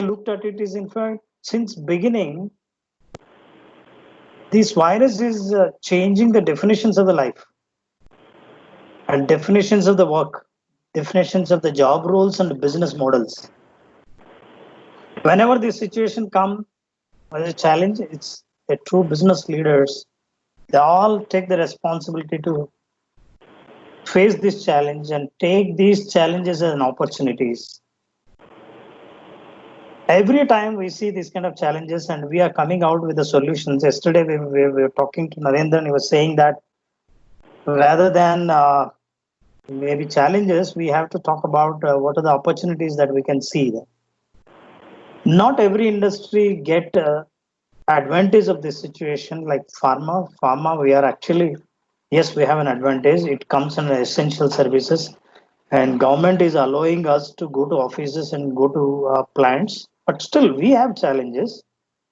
looked at it is, in fact, since beginning, this virus is changing the definitions of the life and definitions of the work, definitions of the job roles and business models. Whenever this situation comes as a challenge, it's the true business leaders. They all take the responsibility to face this challenge and take these challenges as opportunities. Every time we see these kind of challenges and we are coming out with the solutions. Yesterday we were talking to Narendra and he was saying that rather than maybe challenges, we have to talk about what are the opportunities that we can see. Not every industry get advantage of this situation, like pharma we are actually, yes, we have an advantage. It comes under essential services and government is allowing us to go to offices and go to plants, but still we have challenges.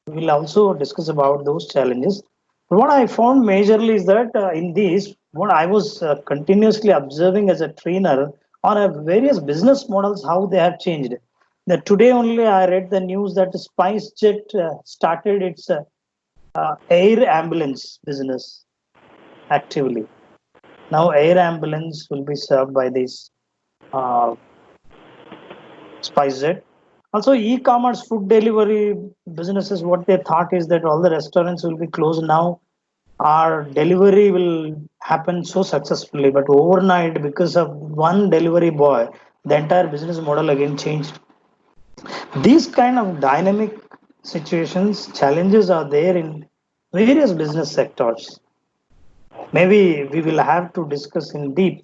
We'll also discuss about those challenges. What I found majorly is that in these, what I was continuously observing as a trainer on various business models, how they have changed. That today only I read the news that SpiceJet started its air ambulance business actively. Now air ambulance will be served by this SpiceJet. Also, e-commerce food delivery businesses, what they thought is that all the restaurants will be closed now. Our delivery will happen so successfully, but overnight, because of one delivery boy, the entire business model again changed. These kind of dynamic situations, challenges are there in various business sectors. Maybe we will have to discuss in deep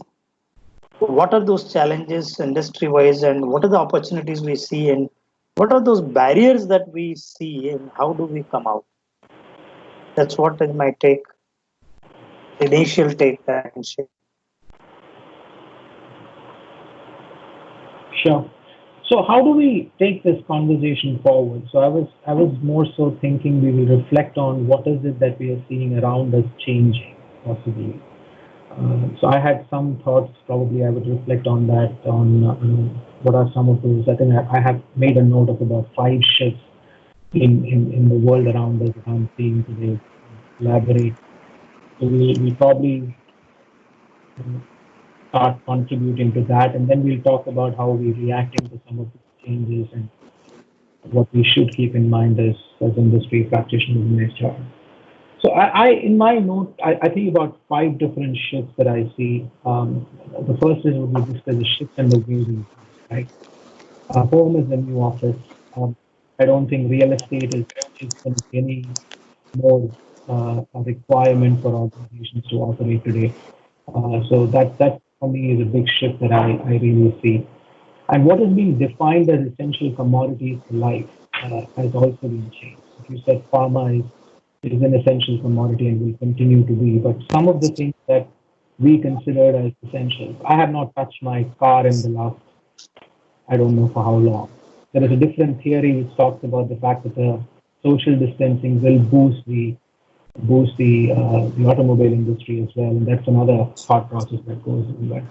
what are those challenges industry wise and what are the opportunities we see and what are those barriers that we see and how do we come out. That's what is my take, initial take that I can share. Sure. So how do we take this conversation forward? So I was more so thinking we will reflect on what is it that we are seeing around us changing, possibly. So I had some thoughts. Probably I would reflect on that. On what are some of those? I think I have made a note of about 5 shifts in the world around us that I'm seeing today. Elaborate. So we probably start contributing to that, and then we'll talk about how we're reacting to some of the changes and what we should keep in mind as industry practitioners in HR. So I in my note, I think about 5 different shifts that I see. The first is what we discussed, the shift in the way we, right? Home is the new office. I don't think real estate is going to be any more a requirement for organizations to operate today. So that for me is a big shift that I really see. And what is being defined as essential commodities for life has also been changed. If you said pharma is an essential commodity and will continue to be, but some of the things that we considered as essential, I have not touched my car in the last, I don't know for how long. There is a different theory which talks about the fact that the social distancing will boost the automobile industry as well, and that's another thought process that goes in there.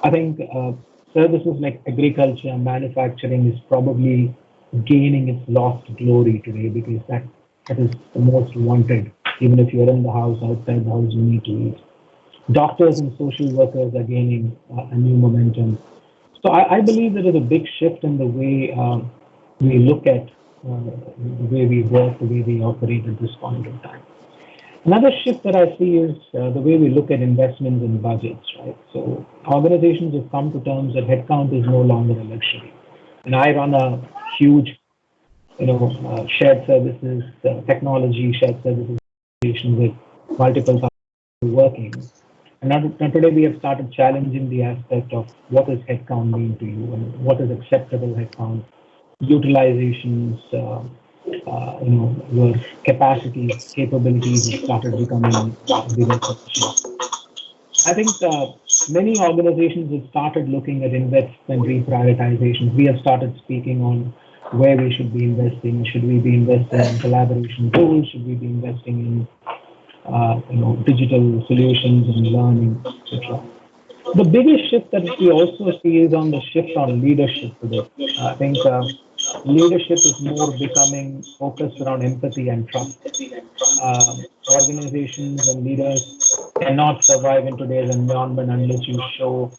I think services like agriculture and manufacturing is probably gaining its lost glory today because that is the most wanted. Even if you're in the house, outside the house, you need to eat. Doctors and social workers are gaining a new momentum. So I believe there is a big shift in the way we look at the way we work, the way we operate at this point in time. Another shift that I see is the way we look at investments and budgets, right? So organizations have come to terms that headcount is no longer a luxury. And I run a huge, shared services, technology shared services organization with multiple companies working. And now today we have started challenging the aspect of what does headcount mean to you and what is acceptable headcount, utilizations, your capacities, capabilities have started becoming bigger questions. I think many organizations have started looking at investment reprioritizations. We have started speaking on where we should be investing. Should we be investing in collaboration tools? Should we be investing in digital solutions and learning, etc. The biggest shift that we also see is on the shift on leadership today. I think leadership is more becoming focused around empathy and trust. Organizations and leaders cannot survive in today's environment unless you show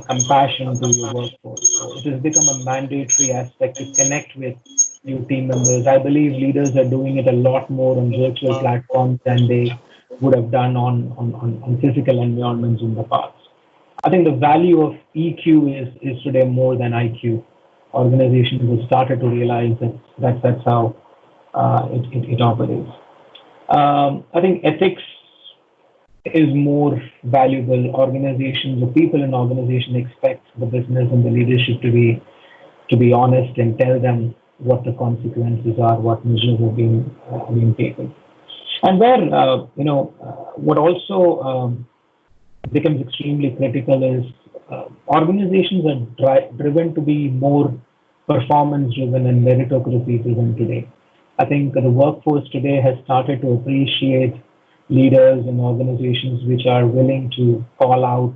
compassion to your workforce. So it has become a mandatory aspect to connect with new team members. I believe leaders are doing it a lot more on virtual platforms than they would have done on physical environments in the past. I think the value of EQ is today more than IQ. Organizations have started to realize that's how it operates. I think ethics is more valuable. Organizations, the people in organization expect the business and the leadership to be honest and tell them what the consequences are, what measures are being taken. And where what also becomes extremely critical is organizations are driven to be more performance driven and meritocracy driven today. I think the workforce today has started to appreciate leaders and organizations which are willing to call out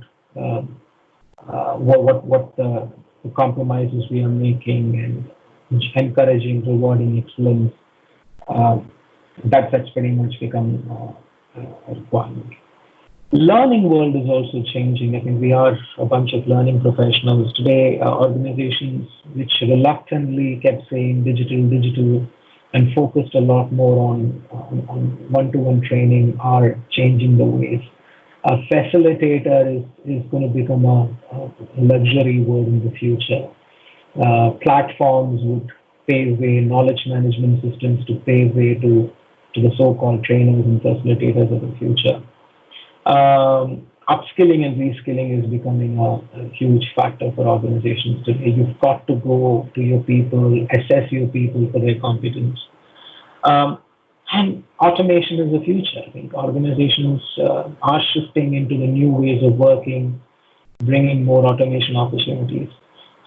what the compromises we are making and encouraging, rewarding excellence. Uh, that's pretty much become a requirement. Learning world is also changing. I think we are a bunch of learning professionals today. Organizations which reluctantly kept saying digital, digital, and focused a lot more on one-to-one training are changing the ways. A facilitator is going to become a luxury word in the future. Platforms would pave way, knowledge management systems to pave way to the so-called trainers and facilitators of the future. Upskilling and reskilling is becoming a huge factor for organizations today. You've got to go to your people, assess your people for their competence. And automation is the future. I think organizations are shifting into the new ways of working, bringing more automation opportunities.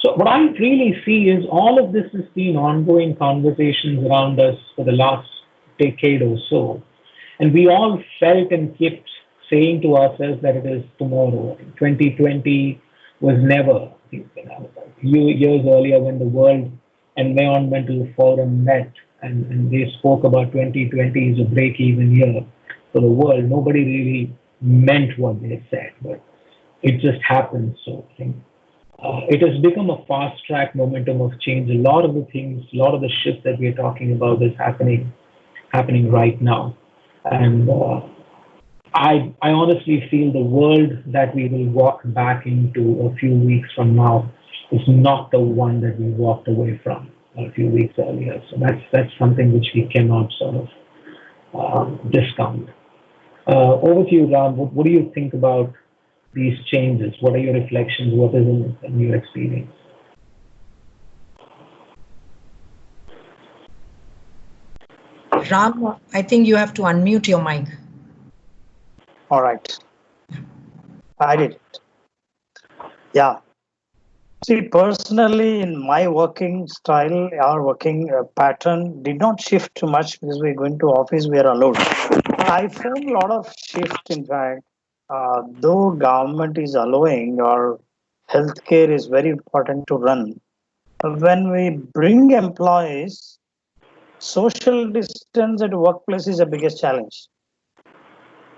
So what I really see is all of this has been ongoing conversations around us for the last decade or so. And we all felt and kept saying to ourselves that it is tomorrow. 2020 was never, years earlier when the World Environmental Forum met and they spoke about 2020 is a break-even year for the world. Nobody really meant what they said, but it just happened. So I think it has become a fast-track momentum of change. A lot of the things, a lot of the shifts that we're talking about is happening right now. And I honestly feel the world that we will walk back into a few weeks from now is not the one that we walked away from a few weeks earlier. So that's something which we cannot sort of discount. Over to you, Ram. What do you think about these changes? What are your reflections? What is in your experience? Ram, I think you have to unmute your mic. All right. I did. Yeah. See, personally, in my working style, our working pattern did not shift too much because we're going to office, we are allowed. I found a lot of shift, in fact, though government is allowing or healthcare is very important to run. When we bring employees, social distance at workplace is the biggest challenge.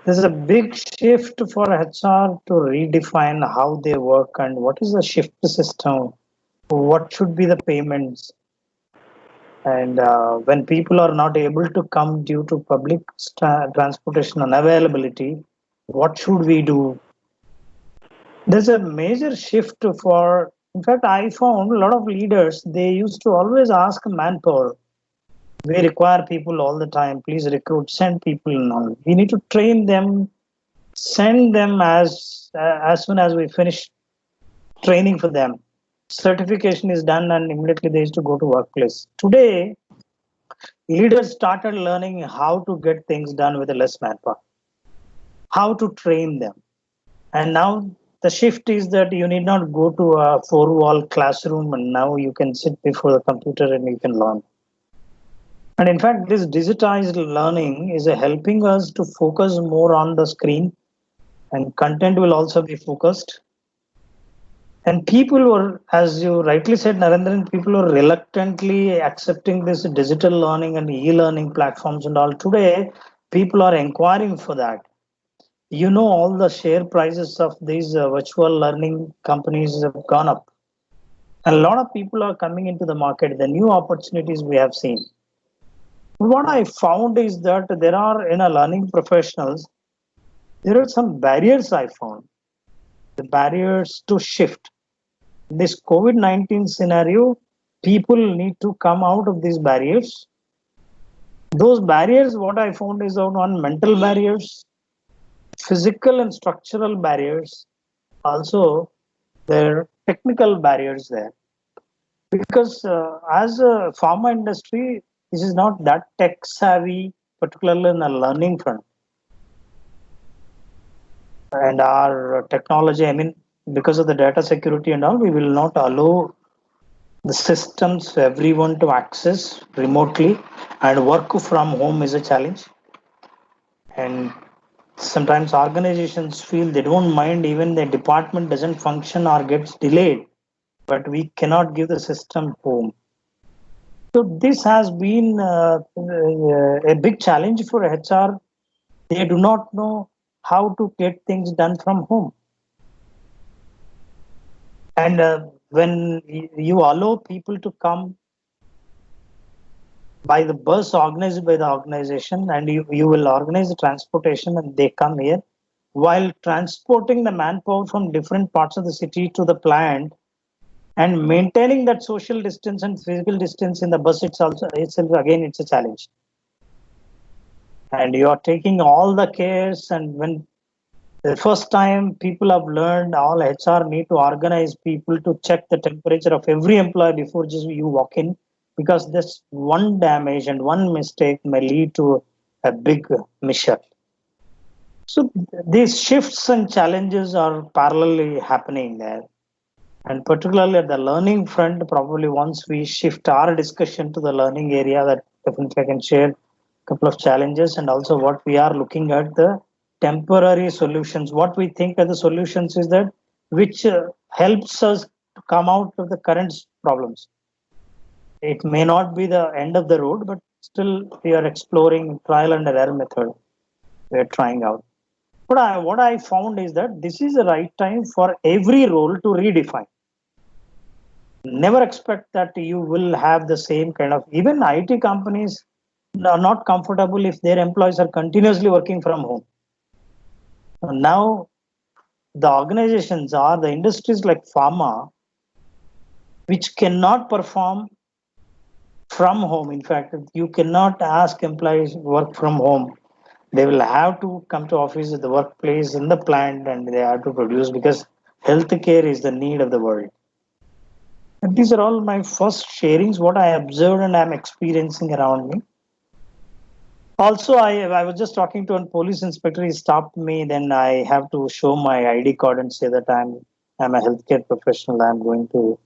There's a big shift for HR to redefine how they work and what is the shift system, what should be the payments. And when people are not able to come due to public transportation unavailability, what should we do? There's a major shift for, in fact, I found a lot of leaders, they used to always ask manpower. We require people all the time. Please recruit, send people now. We need to train them, send them as soon as we finish training for them. Certification is done and immediately they used to go to workplace. Today, leaders started learning how to get things done with less manpower, how to train them. And now the shift is that you need not go to a four-wall classroom and now you can sit before the computer and you can learn. And in fact, this digitized learning is helping us to focus more on the screen and content will also be focused. And people were, as you rightly said, Narendran, people were reluctantly accepting this digital learning and e-learning platforms and all. Today, people are inquiring for that. You know, all the share prices of these virtual learning companies have gone up. And a lot of people are coming into the market, the new opportunities we have seen. What I found is that there are, in a learning professionals, there are some barriers I found. The barriers to shift. This COVID-19 scenario, people need to come out of these barriers. Those barriers, what I found is on mental barriers, physical and structural barriers, also there are technical barriers there. Because as a pharma industry, this is not that tech savvy, particularly in the learning front. And our technology, I mean, because of the data security and all, we will not allow the systems for everyone to access remotely, and work from home is a challenge. And sometimes organizations feel they don't mind even the department doesn't function or gets delayed, but we cannot give the system home. So this has been a big challenge for HR. They do not know how to get things done from home. And when you allow people to come by the bus organized by the organization, and you will organize the transportation and they come here, while transporting the manpower from different parts of the city to the plant and maintaining that social distance and physical distance in the bus itself again, it's a challenge. And you are taking all the cares, and when the first time people have learned, all HR need to organize people to check the temperature of every employee before just you walk in, because this one damage and one mistake may lead to a big mishap. So these shifts and challenges are parallelly happening there. And particularly at the learning front, probably once we shift our discussion to the learning area, that definitely I can share a couple of challenges and also what we are looking at the temporary solutions. What we think are the solutions is that which helps us to come out of the current problems. It may not be the end of the road, but still we are exploring trial and error method. We are trying out. But what I found is that this is the right time for every role to redefine. Never expect that you will have the same kind of, even IT companies are not comfortable if their employees are continuously working from home. Now, the organizations are the industries like pharma, which cannot perform from home. In fact, you cannot ask employees work from home. They will have to come to office at the workplace in the plant, and they have to produce, because healthcare is the need of the world. And these are all my first sharings, what I observed and I'm experiencing around me. Also, I was just talking to a police inspector. He stopped me. Then I have to show my ID card and say that I'm a healthcare professional. I'm going to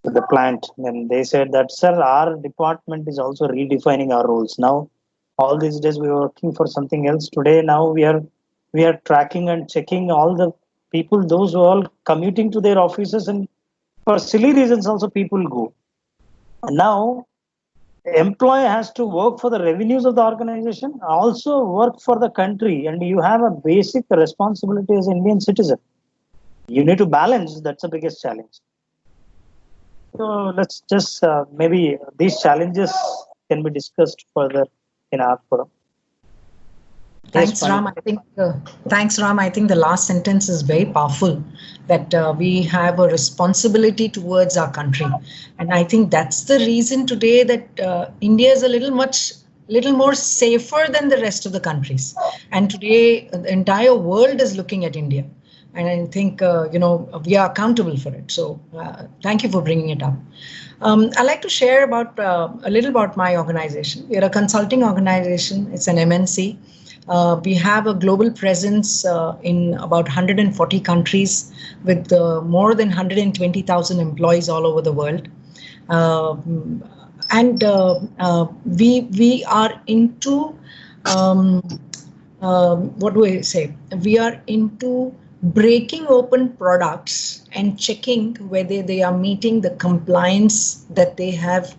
the plant. Then they said that, sir, our department is also redefining our roles now. All these days we were working for something else. Today, now we are tracking and checking all the people, those who are all commuting to their offices, and for silly reasons also people go. And now employee has to work for the revenues of the organization, also work for the country, and you have a basic responsibility as an Indian citizen. You need to balance. That's the biggest challenge. So let's just maybe these challenges can be discussed further in our forum. Thanks, Ram. Thanks, Ram. I think the last sentence is very powerful, that we have a responsibility towards our country. And I think that's the reason today that India is a little more safer than the rest of the countries. And today, the entire world is looking at India. And I think, we are accountable for it. So thank you for bringing it up. I'd like to share about a little about my organization. We are a consulting organization. It's an MNC. We have a global presence in about 140 countries with more than 120,000 employees all over the world. We are into, what do I say? We are into breaking open products and checking whether they are meeting the compliance that they have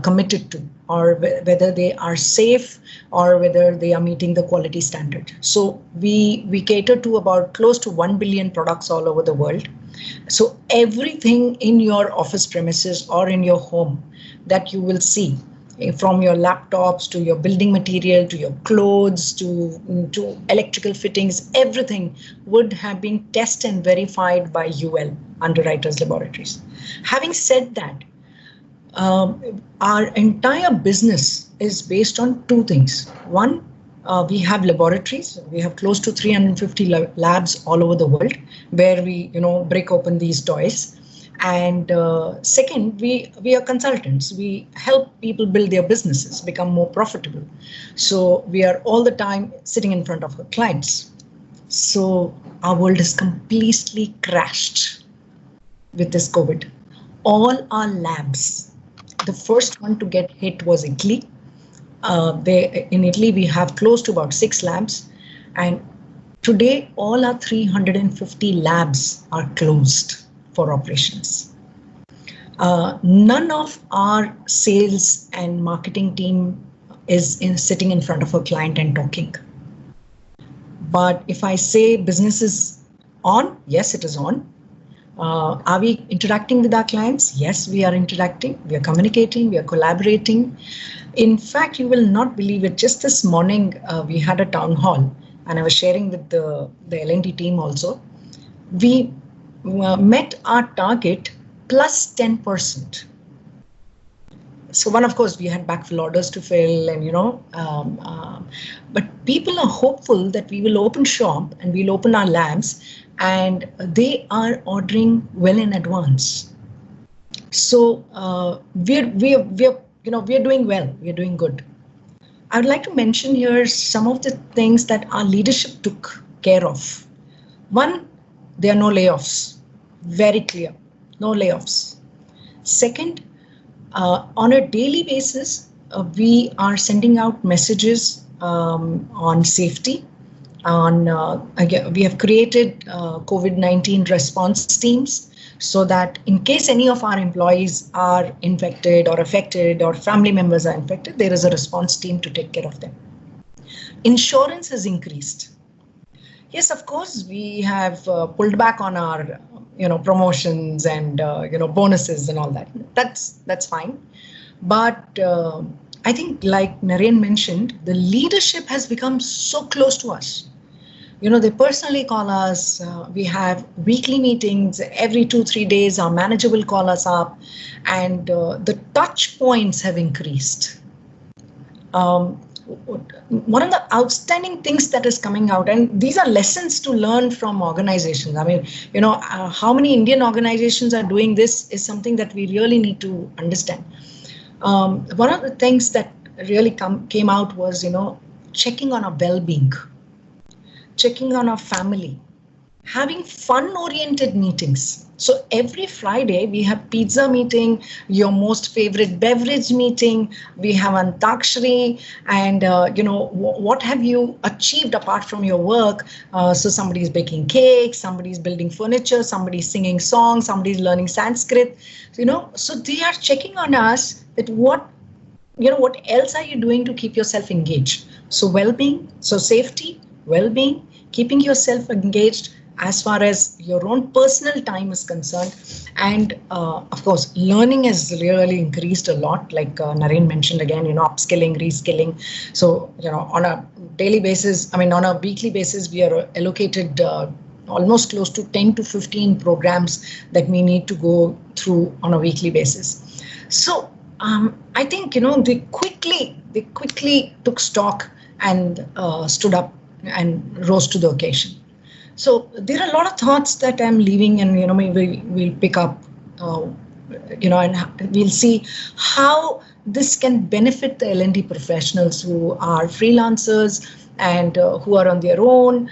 committed to, or whether they are safe, or whether they are meeting the quality standard. So we cater to about close to 1 billion products all over the world. So everything in your office premises or in your home that you will see, from your laptops to your building material to your clothes to electrical fittings, everything would have been tested and verified by UL, Underwriters Laboratories. Having said that, our entire business is based on two things. One, we have laboratories. We have close to 350 labs all over the world where we, break open these toys. And second, we are consultants. We help people build their businesses, become more profitable. So we are all the time sitting in front of our clients. So our world is completely crashed with this COVID. All our labs, the first one to get hit was Italy. In Italy, we have close to about 6 labs. And today, all our 350 labs are closed for operations. None of our sales and marketing team is sitting in front of a client and talking. But if I say business is on, yes, it is on. Are we interacting with our clients? Yes, we are interacting. We are communicating. We are collaborating. In fact, you will not believe it. Just this morning, we had a town hall, and I was sharing with the LnD team also. We met our target plus 10%. So one, of course, we had backfill orders to fill, and but people are hopeful that we will open shop and we'll open our labs, and they are ordering well in advance. So we're doing well. We're doing good. I would like to mention here some of the things that our leadership took care of. One, there are no layoffs. Very clear, no layoffs. Second, on a daily basis, we are sending out messages on safety. Again, we have created COVID-19 response teams so that in case any of our employees are infected or affected or family members are infected, there is a response team to take care of them. Insurance has increased. Yes, of course, we have pulled back on our promotions and bonuses and all that. That's fine. But I think, like Naren mentioned, the leadership has become so close to us. They personally call us. We have weekly meetings every 2-3 days. Our manager will call us up, and the touch points have increased. One of the outstanding things that is coming out, and these are lessons to learn from organizations. I mean, how many Indian organizations are doing this is something that we really need to understand. One of the things that really came out was, checking on our well-being, checking on our family, having fun-oriented meetings. So every Friday we have pizza meeting, your most favorite beverage meeting, we have Antakshari, and what have you achieved apart from your work? So somebody's baking cake, somebody's building furniture, somebody's singing songs, somebody's learning Sanskrit. So they are checking on us that what else are you doing to keep yourself engaged? So well-being, so safety, well-being, keeping yourself engaged as far as your own personal time is concerned. And of course, learning has really increased a lot, like Naren mentioned again, upskilling, reskilling. So, on a daily basis, on a weekly basis, we are allocated almost close to 10 to 15 programs that we need to go through on a weekly basis. So I think, they quickly took stock and stood up and rose to the occasion. So there are a lot of thoughts that I'm leaving, and maybe we'll pick up, and we'll see how this can benefit the LnD professionals who are freelancers and who are on their own.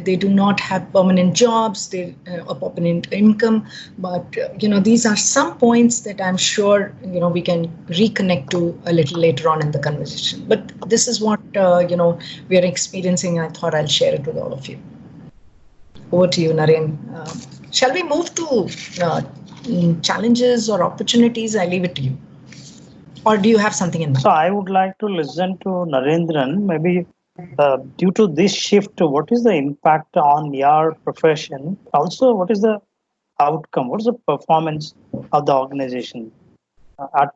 They do not have permanent jobs, they a permanent income. But these are some points that I'm sure we can reconnect to a little later on in the conversation. But this is what we are experiencing. I thought I'll share it with all of you. Over to you, Naren. Shall we move to challenges or opportunities? I leave it to you. Or do you have something in mind? So I would like to listen to Narendran. Maybe due to this shift, what is the impact on your profession? Also, what is the outcome? What is the performance of the organization? At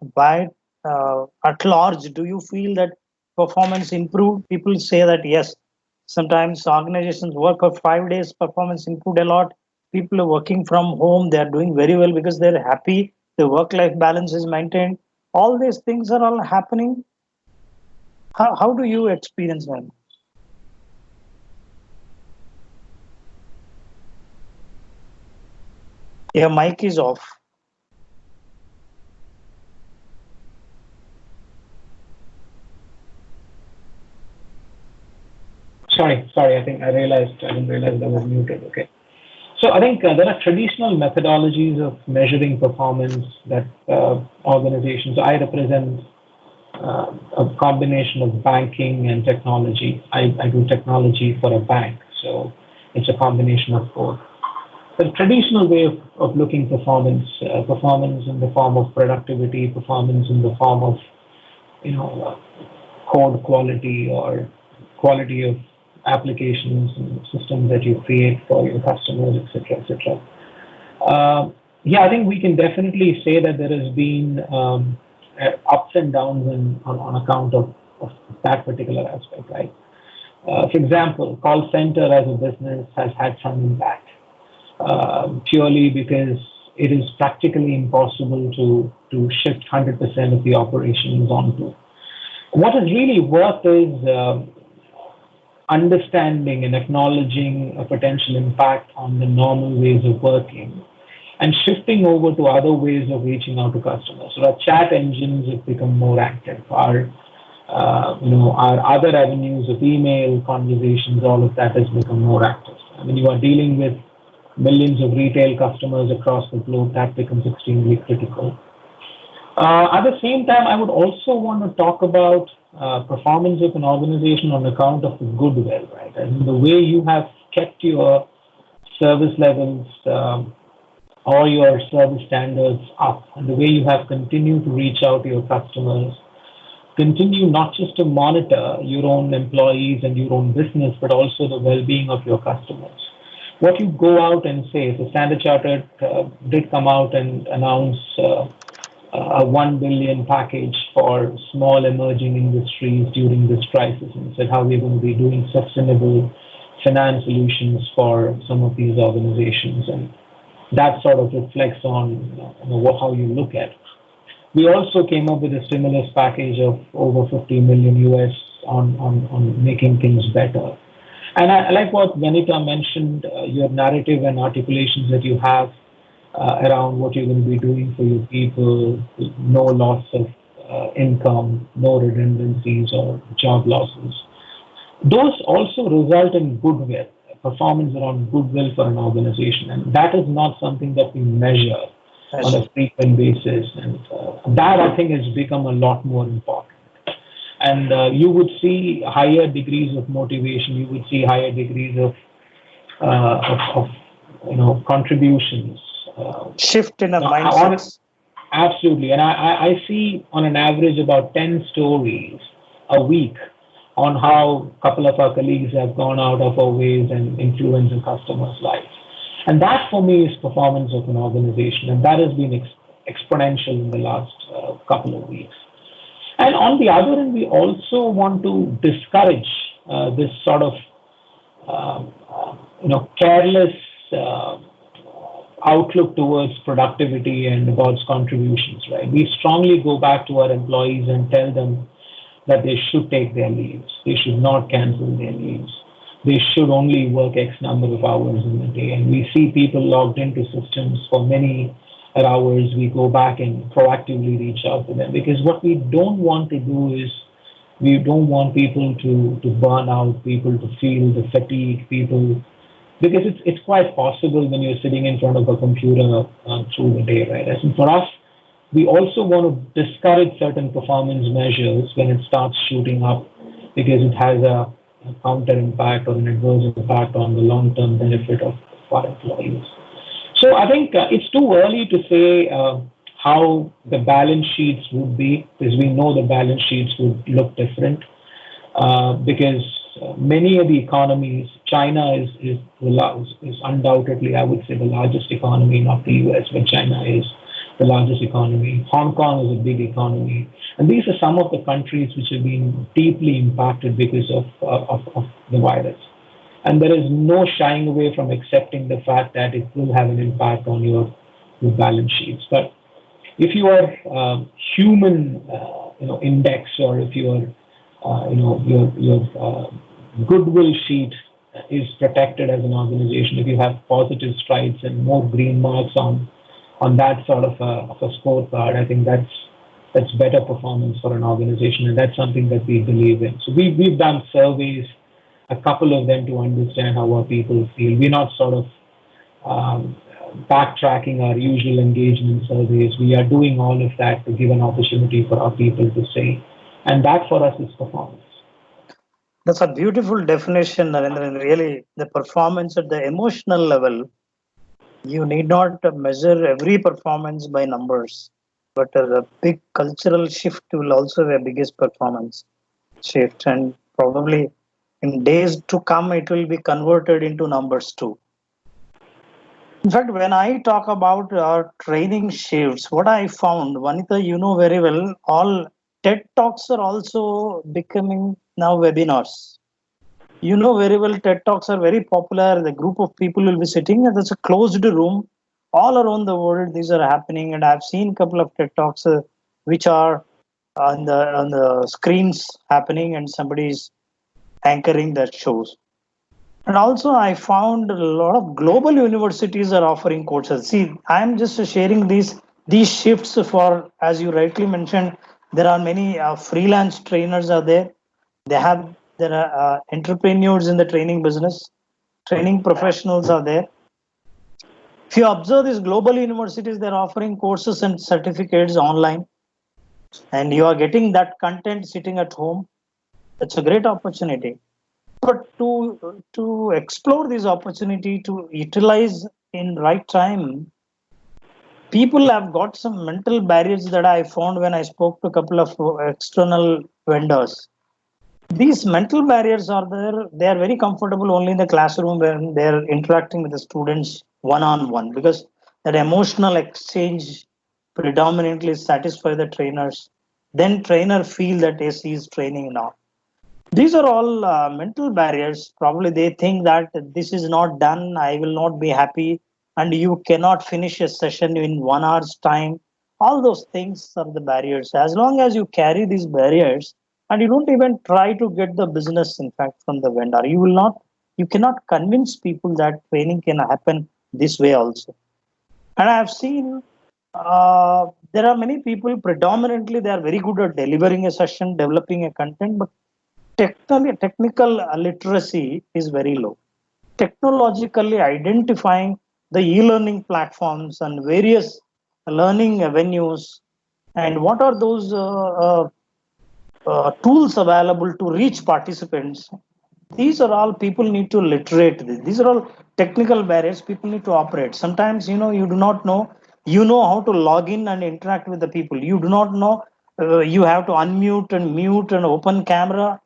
large, do you feel that performance improved? People say that yes. Sometimes organizations work for 5 days, performance improved a lot. People are working from home, they are doing very well because they're happy. The work-life balance is maintained. All these things are all happening. How do you experience them? Your mic is off. Sorry. I think I didn't realize I was muted. Okay. So I think there are traditional methodologies of measuring performance that organizations. I represent a combination of banking and technology. I do technology for a bank, so it's a combination of both. The traditional way of looking performance in the form of productivity, performance in the form of code quality or quality of applications and systems that you create for your customers, etc., etc. Yeah, I think we can definitely say that there has been ups and downs on account of that particular aspect, right? For example, call center as a business has had some impact purely because it is practically impossible to shift 100% of the operations onto. What has really worked is understanding and acknowledging a potential impact on the normal ways of working and shifting over to other ways of reaching out to customers. So our chat engines have become more active. Our other avenues of email, conversations, all of that has become more active. I mean, you are dealing with millions of retail customers across the globe. That becomes extremely critical. At the same time, I would also want to talk about performance of an organization on account of the goodwill, right? And the way you have kept your service levels or your service standards up, and the way you have continued to reach out to your customers, continue not just to monitor your own employees and your own business, but also the well-being of your customers. What you go out and say, so Standard Chartered did come out and announce a 1 billion package for small emerging industries during this crisis, and said how we're going to be doing sustainable finance solutions for some of these organizations, and that sort of reflects on how you look at it. We also came up with a stimulus package of over 50 million US on making things better. And I like what Vanita mentioned, your narrative and articulations that you have around what you're going to be doing for your people, no loss of income, no redundancies or job losses. Those also result in goodwill, performance around goodwill for an organization. And that is not something that we measure on a frequent basis. And that, I think, has become a lot more important. And you would see higher degrees of motivation. You would see higher degrees of contributions. Shift in a mindset. Absolutely. And I see on an average about 10 stories a week on how a couple of our colleagues have gone out of our ways and influenced a customer's life. And that for me is performance of an organization. And that has been exponential in the last couple of weeks. And on the other end, we also want to discourage this sort of careless outlook towards productivity and about contributions, right? We strongly go back to our employees and tell them that they should take their leaves. They should not cancel their leaves. They should only work X number of hours in a day. And we see people logged into systems for many hours. We go back and proactively reach out to them, because what we don't want to do is we don't want people to burn out, people to feel the fatigue, people, because it's quite possible when you're sitting in front of a computer through the day, right? And for us, we also want to discourage certain performance measures when it starts shooting up, because it has a counter impact or an adverse impact on the long-term benefit of our employees. So I think it's too early to say how the balance sheets would be, because we know the balance sheets would look different. Because many of the economies, China is undoubtedly, I would say, the largest economy, not the US, but China is the largest economy. Hong Kong is a big economy. And these are some of the countries which have been deeply impacted because of the virus. And there is no shying away from accepting the fact that it will have an impact on your balance sheets. But if your human index, or if your goodwill sheet is protected as an organization, if you have positive strides and more green marks on that sort of a scorecard, I think that's better performance for an organization, and that's something that we believe in. So we've done surveys, a couple of them, to understand how our people feel. We're not sort of backtracking our usual engagement surveys. We are doing all of that to give an opportunity for our people to say, and that for us is performance. That's a beautiful definition, Narendra. And really, the performance at the emotional level, you need not measure every performance by numbers, but the big cultural shift will also be a biggest performance shift. And probably in days to come, it will be converted into numbers too. In fact, when I talk about our training shifts, what I found, Vanita, you know very well, all TED Talks are also becoming now webinars. You know very well, TED Talks are very popular. The group of people will be sitting, and it's a closed room all around the world. These are happening, and I've seen a couple of TED Talks which are on the screens happening, and somebody's anchoring that shows. And also, I found a lot of global universities are offering courses. See, I'm just sharing these shifts for, as you rightly mentioned, there are many freelance trainers are there. There are entrepreneurs in the training business. Training professionals are there. If you observe these global universities, they're offering courses and certificates online, and you are getting that content sitting at home. It's a great opportunity. But to explore this opportunity, to utilize in right time, people have got some mental barriers that I found when I spoke to a couple of external vendors. These mental barriers are there. They are very comfortable only in the classroom when they're interacting with the students one-on-one, because that emotional exchange predominantly satisfy the trainers. Then trainer feel that yes, he is training now. These are all mental barriers. Probably they think that this is not done, I will not be happy, and you cannot finish a session in 1 hour's time. All those things are the barriers. As long as you carry these barriers and you don't even try to get the business, in fact, from the vendor, you cannot convince people that training can happen this way also. And I have seen there are many people, predominantly, they are very good at delivering a session, developing a content, but technical literacy is very low. Technologically identifying the e-learning platforms and various learning venues, and what are those tools available to reach participants. These are all people need to literate. These are all technical barriers people need to operate. Sometimes, you do not know, how to log in and interact with the people. You do not know, you have to unmute and mute and open camera,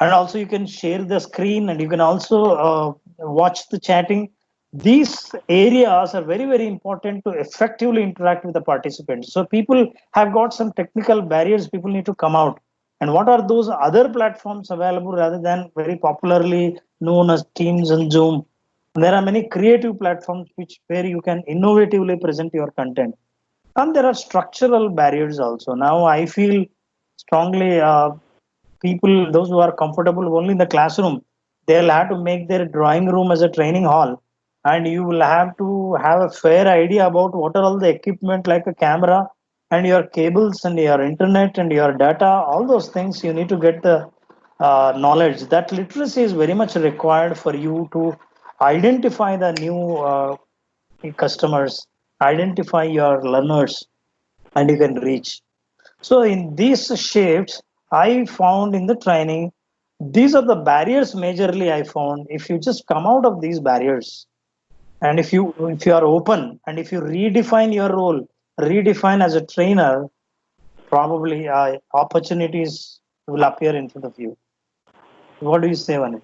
and also you can share the screen, and you can also watch the chatting. These areas are very, very important to effectively interact with the participants. So people have got some technical barriers people need to come out. And what are those other platforms available rather than very popularly known as Teams and Zoom? There are many creative platforms where you can innovatively present your content. And there are structural barriers also. Now I feel strongly people, those who are comfortable only in the classroom, they'll have to make their drawing room as a training hall. And you will have to have a fair idea about what are all the equipment, like a camera and your cables and your internet and your data, all those things. You need to get the knowledge. That literacy is very much required for you to identify the new customers, identify your learners, and you can reach. So in these shifts, I found in the training, these are the barriers majorly I found. If you just come out of these barriers, and if you are open, and if you redefine your role, redefine as a trainer, probably opportunities will appear in front of you. What do you say, Vanit?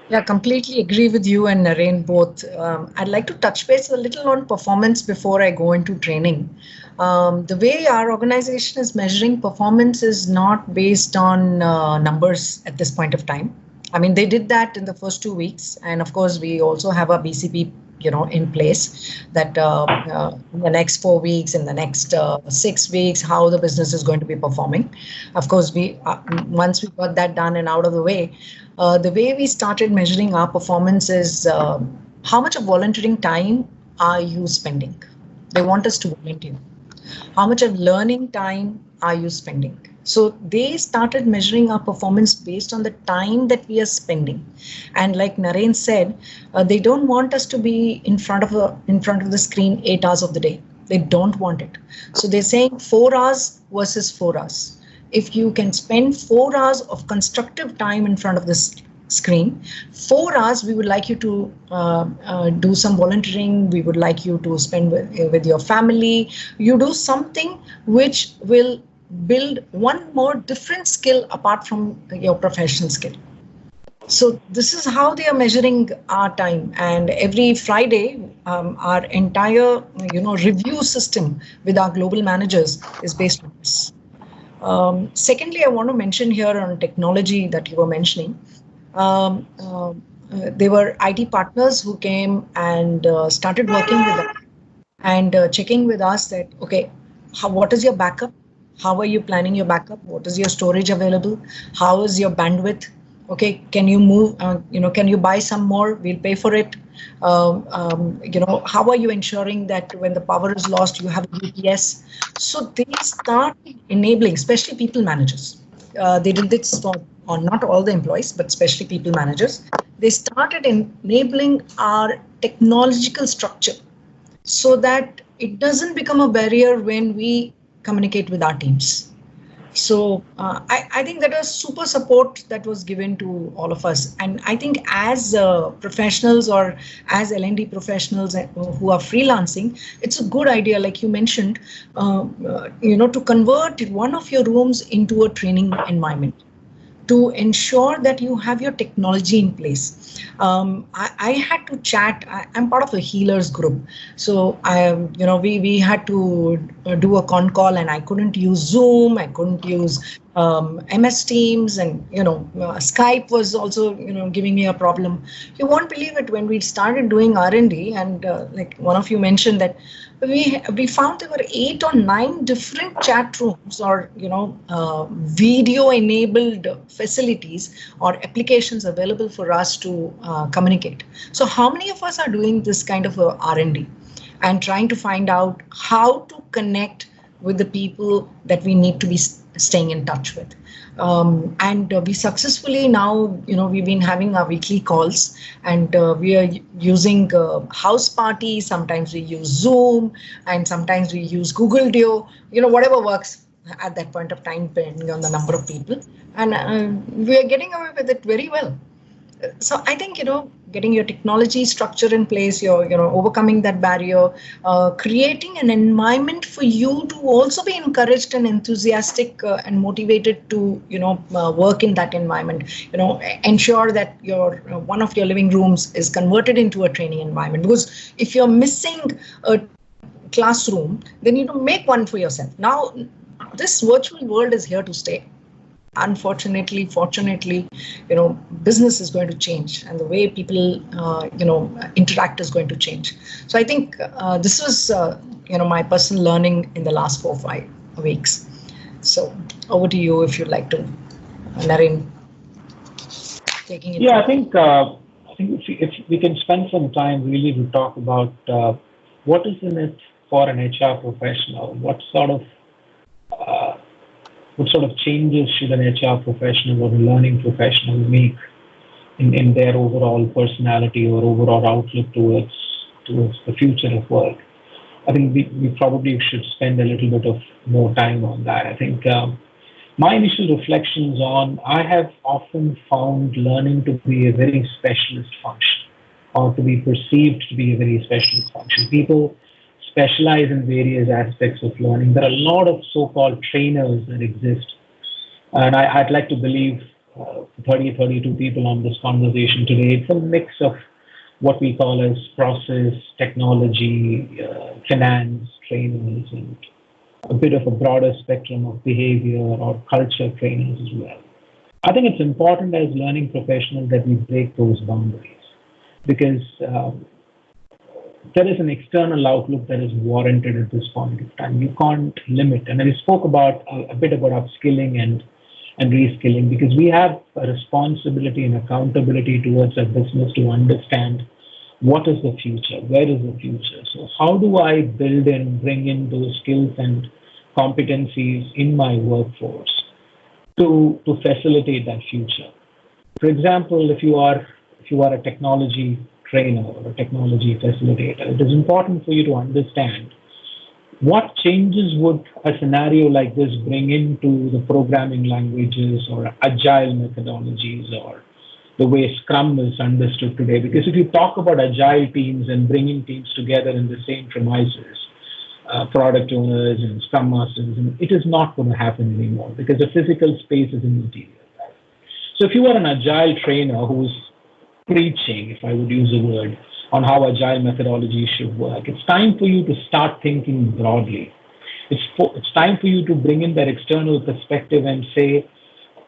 Yeah, completely agree with you and Naren both. I'd like to touch base a little on performance before I go into training. The way our organization is measuring performance is not based on numbers at this point of time. I mean, they did that in the first 2 weeks, and of course, we also have a BCP, in place that in the next 4 weeks, in the next 6 weeks, how the business is going to be performing. Of course, we once we got that done and out of the way we started measuring our performance is how much of volunteering time are you spending? They want us to volunteer. How much of learning time are you spending? So they started measuring our performance based on the time that we are spending. And like Naren said, they don't want us to be in front of the screen 8 hours of the day. They don't want it. So they're saying 4 hours versus 4 hours. If you can spend 4 hours of constructive time in front of this screen, 4 hours we would like you to do some volunteering. We would like you to spend with your family. You do something which will build one more different skill apart from your professional skill. So this is how they are measuring our time, and every Friday, our entire review system with our global managers is based on this. Secondly, I want to mention here on technology that you were mentioning. There were IT partners who came and started working with us and checking with us that, okay, what is your backup? How are you planning your backup? What is your storage available? How is your bandwidth? Okay, can you move? Can you buy some more? We'll pay for it. How are you ensuring that when the power is lost, you have a UPS? So they start enabling, especially people managers. They did this for not all the employees, but especially people managers. They started enabling our technological structure so that it doesn't become a barrier when we communicate with our teams. So I think that was super support that was given to all of us. And I think as professionals or as LnD professionals who are freelancing, it's a good idea, like you mentioned, to convert one of your rooms into a training environment, to ensure that you have your technology in place. I had to chat. I'm part of a healers group, so we had to do a con call, and I couldn't use Zoom. I couldn't use MS Teams, and Skype was also giving me a problem. You won't believe it, when we started doing R&D, and like one of you mentioned that we found there were 8 or 9 different chat rooms or video enabled facilities or applications available for us to communicate. So how many of us are doing this kind of R&D and trying to find out how to connect with the people that we need to be staying in touch with? And we successfully now, we've been having our weekly calls, and we are using house party. Sometimes we use Zoom, and sometimes we use Google Duo, whatever works at that point of time, depending on the number of people. And we are getting away with it very well. So I think, getting your technology structure in place, you're, overcoming that barrier, creating an environment for you to also be encouraged and enthusiastic and motivated to, work in that environment. Ensure that your one of your living rooms is converted into a training environment. Because if you're missing a classroom, then make one for yourself. Now, this virtual world is here to stay. Unfortunately, fortunately, business is going to change, and the way people, interact is going to change. So I think this was, my personal learning in the last 4 or 5 weeks. So over to you, if you'd like to, Naren, taking it. Yeah, I think if we can spend some time really to talk about what is in it for an HR professional, what sort of changes should an HR professional or a learning professional make in their overall personality or overall outlook towards the future of work? I think we probably should spend a little bit of more time on that. I think My initial reflections on, I have often found learning to be a very specialist function, or to be perceived to be a very specialist function. People specialize in various aspects of learning. There are a lot of so-called trainers that exist. And I'd like to believe 32 people on this conversation today, it's a mix of what we call as process, technology, finance, trainers, and a bit of a broader spectrum of behavior or culture trainers as well. I think it's important as learning professionals that we break those boundaries, because there is an external outlook that is warranted at this point of time. You can't limit. And I spoke about a bit about upskilling and reskilling, because we have a responsibility and accountability towards our business to understand what is the future, where is the future. So how do I bring in those skills and competencies in my workforce to facilitate that future? For example, if you are a technology trainer or a technology facilitator, it is important for you to understand what changes would a scenario like this bring into the programming languages or agile methodologies or the way Scrum is understood today. Because if you talk about agile teams and bringing teams together in the same premises, product owners and Scrum masters, it is not going to happen anymore, because the physical space is immaterial. So if you are an agile trainer who's preaching, if I would use a word, on how agile methodology should work, it's time for you to start thinking broadly. It's time for you to bring in that external perspective and say,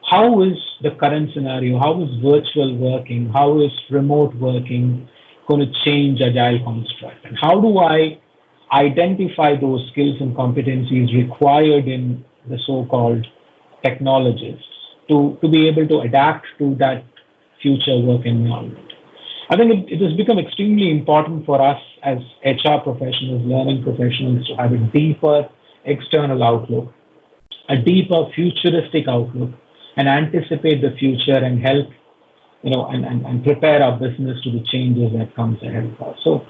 how is the current scenario, how is virtual working, how is remote working going to change agile construct? And how do I identify those skills and competencies required in the so-called technologists to be able to adapt to that future work environment? I think it has become extremely important for us as HR professionals, learning professionals, to have a deeper external outlook, a deeper futuristic outlook, and anticipate the future and help, and prepare our business to the changes that comes ahead of us. So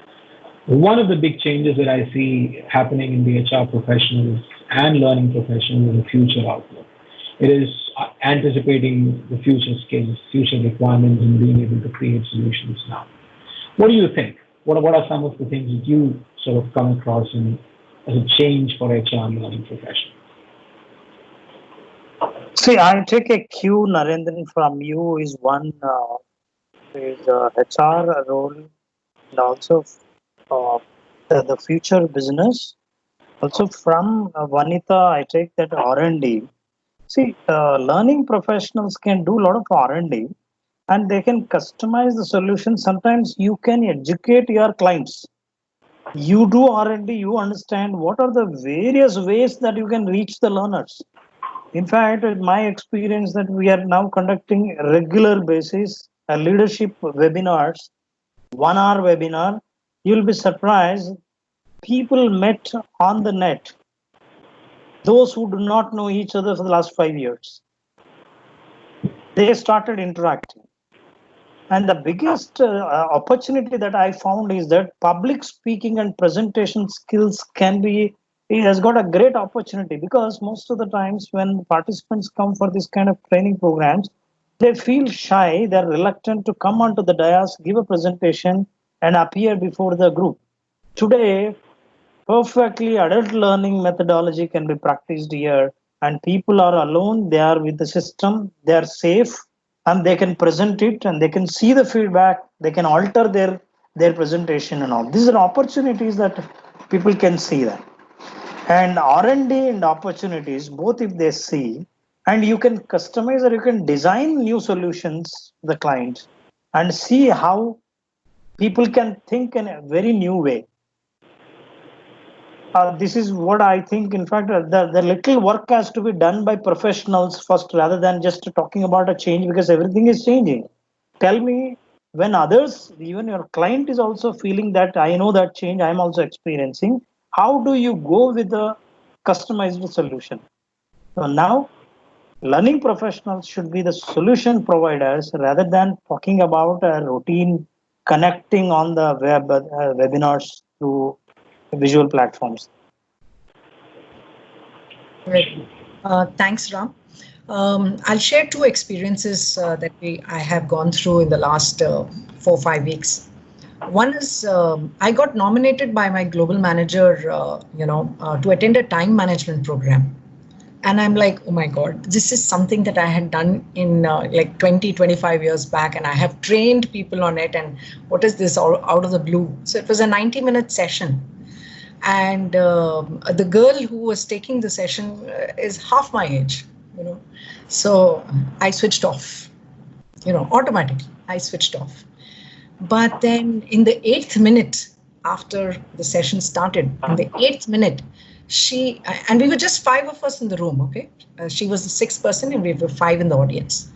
one of the big changes that I see happening in the HR professionals and learning professionals is the future outlook. It is anticipating the future skills, future requirements, and being able to create solutions now. What do you think? What are some of the things that you sort of come across as a change for HR and learning professionals? See, I take a cue, Narendran, from you is one is HR role, and also the future business. Also from Vanita, I take that R&D. See, learning professionals can do a lot of R&D, and they can customize the solution. Sometimes you can educate your clients. You do R&D, you understand what are the various ways that you can reach the learners. In fact, in my experience that we are now conducting regular basis leadership webinars, 1 hour webinar, you'll be surprised. People met on the net. Those who do not know each other for the last 5 years, they started interacting. And the biggest opportunity that I found is that public speaking and presentation skills it has got a great opportunity, because most of the times when participants come for this kind of training programs, they feel shy, they're reluctant to come onto the dais, give a presentation and appear before the group. Today, perfectly adult learning methodology can be practiced here, and people are alone, they are with the system, they are safe, and they can present it, and they can see the feedback, they can alter their presentation and all. These are opportunities that people can see that. And R&D and opportunities, both if they see, and you can customize or you can design new solutions for the client and see how people can think in a very new way. This is what I think. In fact, the little work has to be done by professionals first, rather than just talking about a change, because everything is changing. Tell me, when others, even your client is also feeling that I know that change, I'm also experiencing, how do you go with the customized solution? So now, learning professionals should be the solution providers rather than talking about a routine connecting on the web webinars through visual platforms. Great. Thanks, Ram. I'll share two experiences that I have gone through in the last 4-5 weeks. One is I got nominated by my global manager, to attend a time management program. And I'm like, oh my God, this is something that I had done in like 20, 25 years back. And I have trained people on it. And what is this all out of the blue? So it was a 90-minute session. And the girl who was taking the session is half my age, So I switched off, automatically. I switched off. But then in the 8th minute after the session started, in the 8th minute, and we were just 5 of us in the room, okay? She was the 6th person and we were 5 in the audience.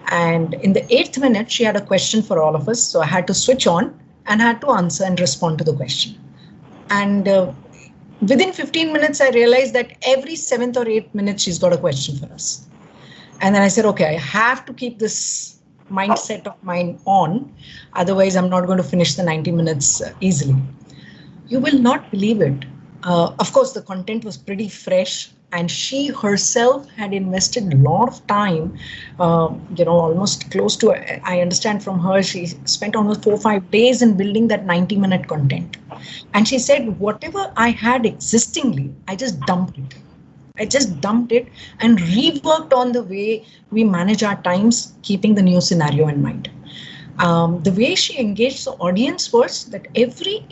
And in the 8th minute, she had a question for all of us. So I had to switch on and had to answer and respond to the question. And within 15 minutes, I realized that every 7th or 8th minute, she's got a question for us. And then I said, okay, I have to keep this mindset of mine on. Otherwise, I'm not going to finish the 90 minutes easily. You will not believe it. Of course, the content was pretty fresh. And she herself had invested a lot of time, almost close to, I understand from her, she spent almost 4 or 5 days in building that 90-minute content. And she said, whatever I had existingly, I just dumped it. And reworked on the way we manage our times, keeping the new scenario in mind. The way she engaged the audience was that every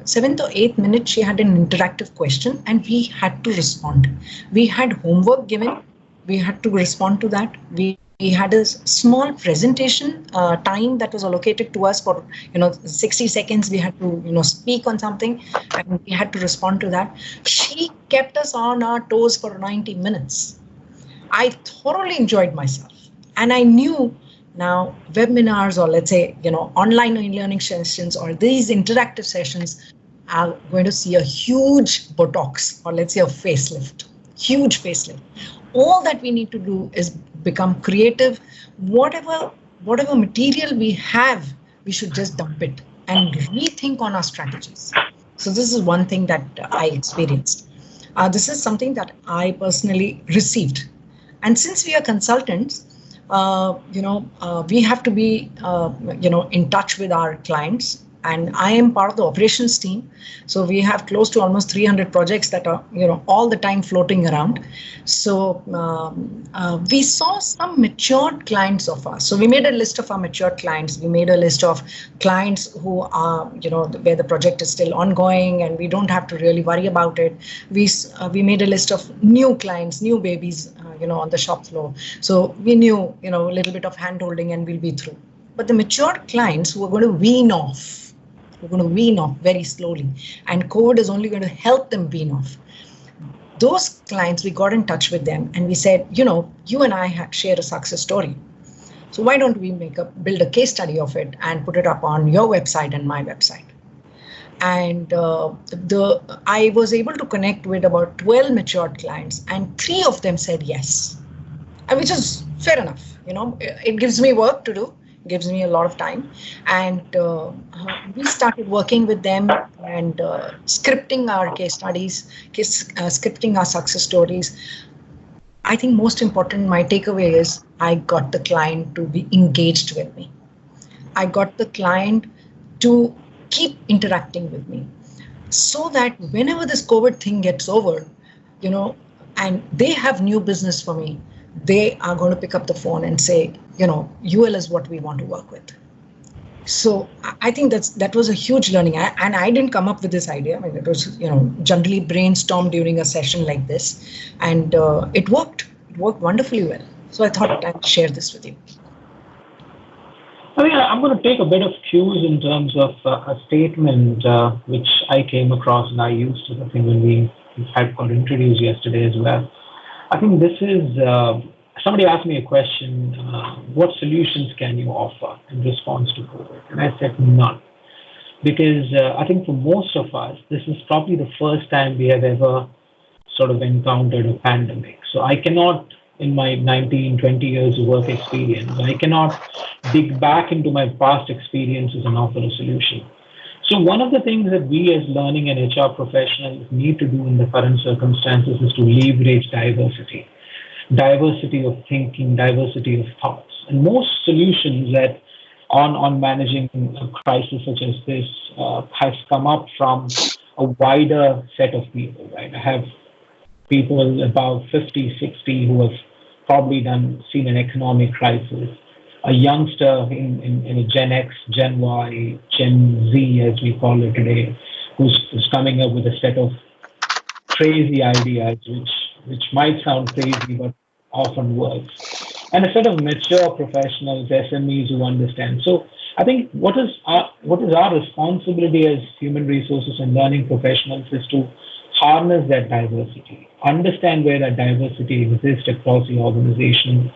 7th or 8th minute, she had an interactive question and we had to respond. We had homework given. We had to respond to that. We had a small presentation time that was allocated to us for 60 seconds. We had to speak on something and we had to respond to that. She kept us on our toes for 90 minutes. I thoroughly enjoyed myself, and I knew now webinars, or let's say online e-learning sessions, or these interactive sessions are going to see a huge Botox, or let's say a facelift, huge facelift. All that we need to do is become creative. Whatever material we have, we should just dump it and rethink on our strategies. So this is one thing that I experienced. This is something that I personally received. And since we are consultants, we have to be, in touch with our clients. And I am part of the operations team. So we have close to almost 300 projects that are, all the time floating around. So we saw some matured clients of us. So we made a list of our matured clients. We made a list of clients who are, where the project is still ongoing and we don't have to really worry about it. We made a list of new clients, new babies, on the shop floor. So we knew, a little bit of hand holding and we'll be through. But the matured clients who are going to wean off, very slowly. And COVID is only going to help them wean off. Those clients, we got in touch with them and we said, you and I share a success story. So why don't we build a case study of it and put it up on your website and my website? And I was able to connect with about 12 matured clients, and 3 of them said yes, and which is fair enough. It gives me work to do. Gives me a lot of time, and we started working with them and scripting our case studies, scripting our success stories. I think most important, my takeaway is I got the client to be engaged with me. I got the client to keep interacting with me, so that whenever this COVID thing gets over, and they have new business for me, they are going to pick up the phone and say, UL is what we want to work with. So I think that was a huge learning. And I didn't come up with this idea. I mean, it was, generally brainstormed during a session like this. And it worked. It worked wonderfully well. So I thought I'd share this with you. I mean, I'm going to take a bit of cues in terms of a statement which I came across and I used to the thing when we had got introduced yesterday as well. I think this is, somebody asked me a question, what solutions can you offer in response to COVID? And I said none. Because I think for most of us, this is probably the first time we have ever sort of encountered a pandemic. So I cannot, in my 19, 20 years of work experience, I cannot dig back into my past experiences and offer a solution. So one of the things that we as learning and HR professionals need to do in the current circumstances is to leverage diversity. diversity of thinking, diversity of thoughts. And most solutions that on managing a crisis such as this has come up from a wider set of people, right? I have people about 50, 60 who have probably seen an economic crisis, a youngster in a Gen X, Gen Y, Gen Z, as we call it today, who's coming up with a set of crazy ideas, which might sound crazy, but often works. And a set of mature professionals, SMEs who understand. So I think what is our responsibility as human resources and learning professionals is to harness that diversity, understand where that diversity exists across the organization,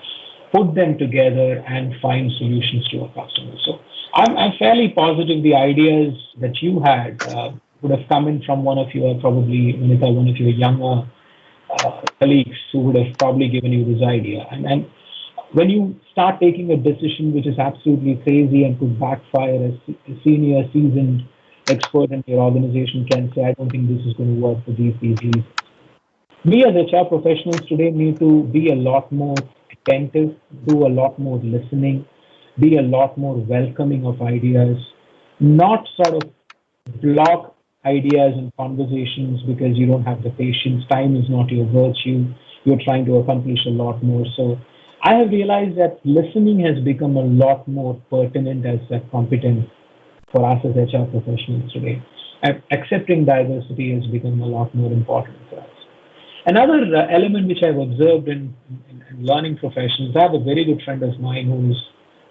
put them together and find solutions to our customers. So I'm fairly positive the ideas that you had would have come in from one of your, probably, Vinita, one of your younger colleagues who would have probably given you this idea. And when you start taking a decision which is absolutely crazy and could backfire, as a senior, seasoned expert in your organization can say, I don't think this is going to work for these reasons. We as HR professionals today need to be a lot more attentive, do a lot more listening, be a lot more welcoming of ideas, not sort of block ideas and conversations because you don't have the patience. Time is not your virtue. You're trying to accomplish a lot more. So I have realized that listening has become a lot more pertinent as a competence for us as HR professionals today. Accepting diversity has become a lot more important for us. Another element which I've observed in learning professionals, I have a very good friend of mine who's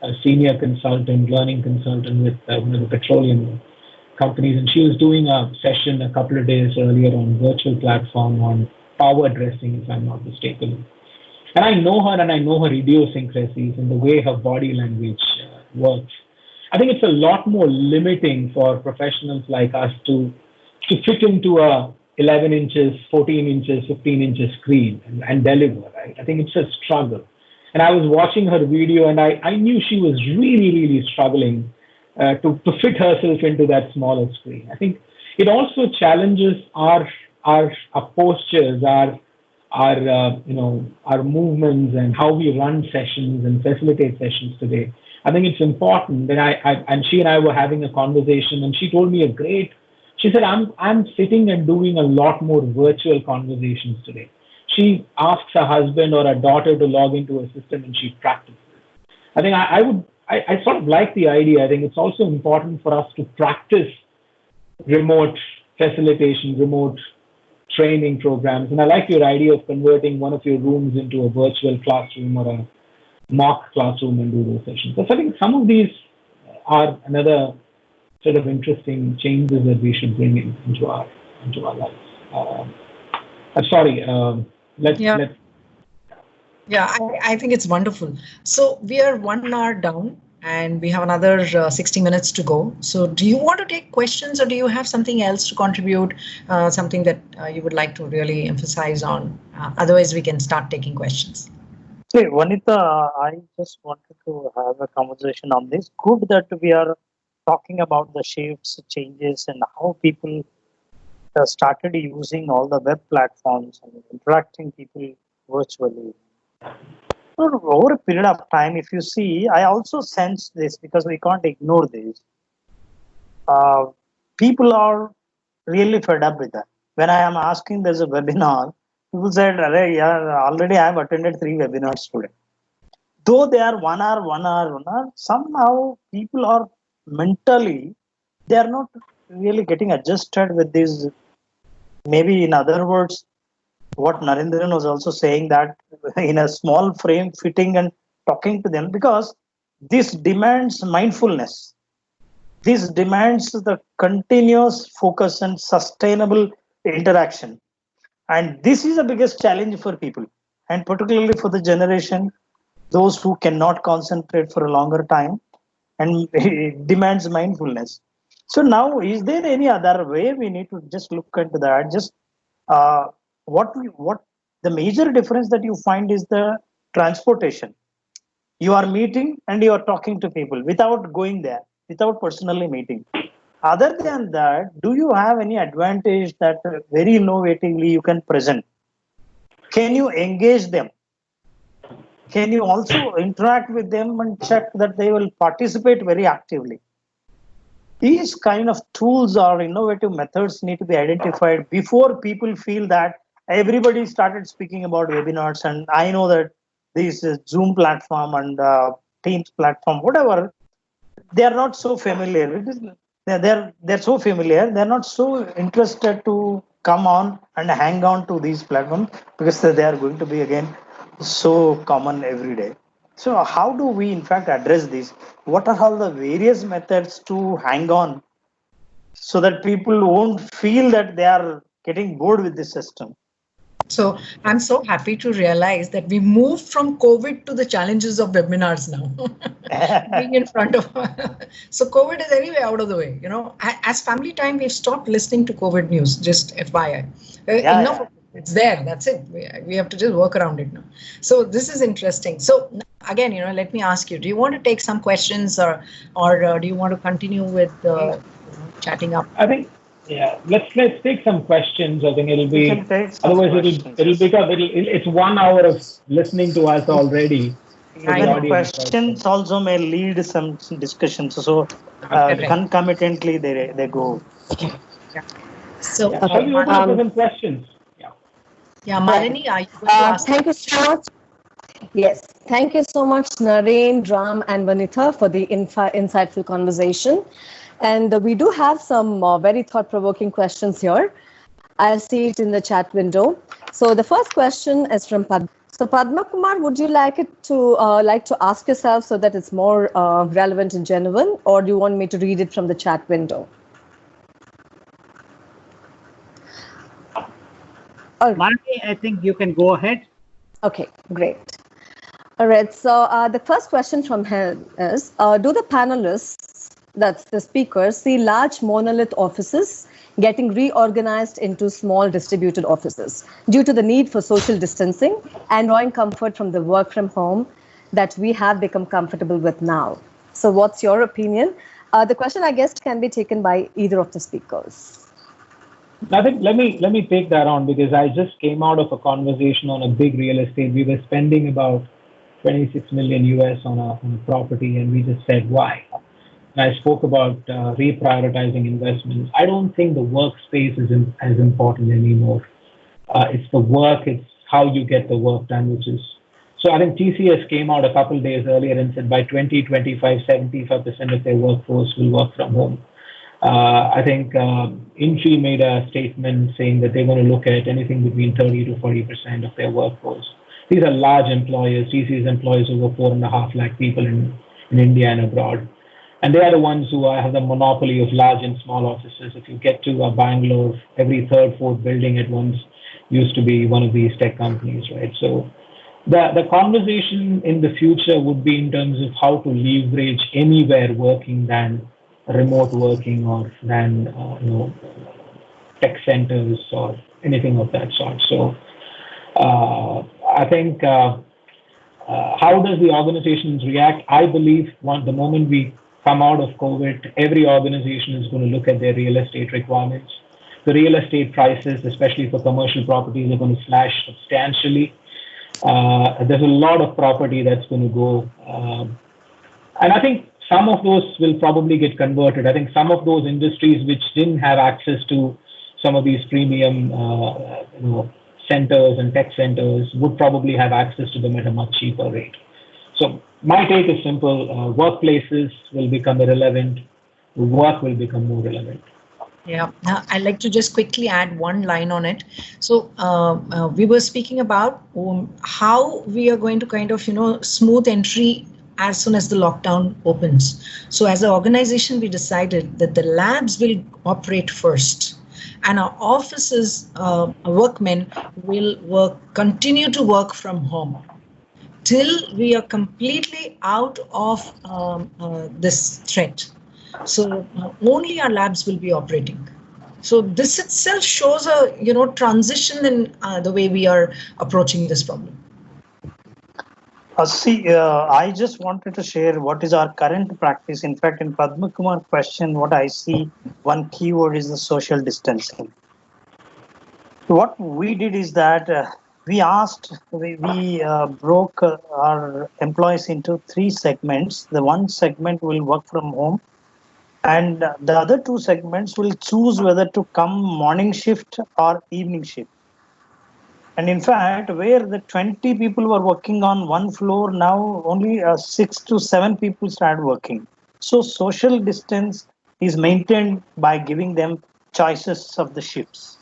a senior consultant, learning consultant with one of the petroleum companies, and she was doing a session a couple of days earlier on virtual platform on power dressing, if I'm not mistaken. And I know her and I know her idiosyncrasies and the way her body language works. I think it's a lot more limiting for professionals like us to fit into a 11 inches, 14 inches, 15 inches screen and deliver, right? I think it's a struggle. And I was watching her video and I knew she was really, really struggling to fit herself into that smaller screen. I think it also challenges our postures, our movements and how we run sessions and facilitate sessions today. I think it's important that and she and I were having a conversation and she told me she said, I'm sitting and doing a lot more virtual conversations today. She asks her husband or her daughter to log into a system and she practices. I think I sort of like the idea. I think it's also important for us to practice remote facilitation, remote training programs. And I like your idea of converting one of your rooms into a virtual classroom or a mock classroom and do those sessions. So I think some of these are another sort of interesting changes that we should bring into our lives. Let's Yeah, I think it's wonderful. So we are 1 hour down and we have another 60 minutes to go. So do you want to take questions or do you have something else to contribute, something that you would like to really emphasize on? Otherwise, we can start taking questions. See, Vanita, I just wanted to have a conversation on this. Good that we are talking about the shifts, changes, and how people started using all the web platforms and interacting people virtually. Over a period of time, if you see, I also sense this because we can't ignore this. People are really fed up with that. When I am asking there's a webinar, people said, already I have attended 3 webinars today. Though they are 1 hour, somehow people are mentally, they are not really getting adjusted with this. Maybe in other words, what Narendran was also saying, that in a small frame fitting and talking to them, because this demands mindfulness. This demands the continuous focus and sustainable interaction. And this is the biggest challenge for people, and particularly for the generation, those who cannot concentrate for a longer time, and it demands mindfulness. So now, is there any other way we need to just look into that? Just what the major difference that you find is the transportation. You are meeting and you are talking to people without going there, without personally meeting. Other than that, do you have any advantage that very innovatively you can present? Can you engage them? can you also interact with them and check that they will participate very actively? These kind of tools or innovative methods need to be identified before people feel that everybody started speaking about webinars. And I know that this Zoom platform and Teams platform, whatever, they are not so familiar. They're so familiar. They're not so interested to come on and hang on to these platforms because they are going to be again so common every day. So how do we in fact address this? What are all the various methods to hang on so that people won't feel that they are getting bored with the system? So I'm so happy to realize that we moved from COVID to the challenges of webinars now. Being in front of so COVID is anyway out of the way. As family time, we've stopped listening to COVID news. Just FYI, enough. Yeah. It's there. That's it. We have to just work around it now. So this is interesting. So again, let me ask you: do you want to take some questions, or do you want to continue with chatting up? I think, yeah, let's take some questions. I think it'll be, otherwise it'll become, it's 1 hour of listening to us already. Even questions also may lead some discussions. So concomitantly they go. Yeah. So shall we open up with some questions? Yeah, Malini, are you going to ask? Thank you so much. Yes, thank you so much, Naren, Ram, and Vanitha, for the insightful conversation. And we do have some very thought-provoking questions here. I'll see it in the chat window. So the first question is from Padma. So Padma Kumar, would you like to ask yourself so that it's more relevant and genuine, or do you want me to read it from the chat window? Malini, I think you can go ahead. Okay, great. All right, so the first question from him is, do the panelists, that's the speakers, see large monolith offices getting reorganized into small distributed offices due to the need for social distancing and drawing comfort from the work from home that we have become comfortable with now? So what's your opinion? The question, I guess, can be taken by either of the speakers. I think let me take that on, because I just came out of a conversation on a big real estate. We were spending about 26 million US on a property, and we just said why. And I spoke about reprioritizing investments. I don't think the workspace is as important anymore. It's the work, it's how you get the work done, which is. So I think TCS came out a couple of days earlier and said by 2025, 75% of their workforce will work from home. I think Infy made a statement saying that they're going to look at anything between 30 to 40% of their workforce. These are large employers. TCS employs over 4.5 lakh people in India and abroad. And they are the ones who have the monopoly of large and small offices. If you get to Bangalore, every third, fourth building at once used to be one of these tech companies, right? So the conversation in the future would be in terms of how to leverage anywhere working than remote working, or than tech centers or anything of that sort. So I think how does the organizations react? I believe the moment we come out of COVID, every organization is going to look at their real estate requirements. The real estate prices, especially for commercial properties, are going to slash substantially. There's a lot of property that's going to go. And I think some of those will probably get converted. I think some of those industries which didn't have access to some of these premium centers and tech centers would probably have access to them at a much cheaper rate. So my take is simple. Workplaces will become irrelevant. Work will become more relevant. Yeah, I'd like to just quickly add one line on it. So we were speaking about how we are going to kind of, smooth entry as soon as the lockdown opens. So as an organization, we decided that the labs will operate first, and our offices, workmen will continue to work from home till we are completely out of this threat. So only our labs will be operating. So this itself shows a transition in the way we are approaching this problem. I just wanted to share what is our current practice. In fact, in Padma Kumar's question, what I see, one keyword is the social distancing. What we did is that we broke our employees into 3 segments. The one segment will work from home, and the other 2 segments will choose whether to come morning shift or evening shift. And in fact, where the 20 people were working on one floor, now only 6 to 7 people started working. So social distance is maintained by giving them choices of the shifts.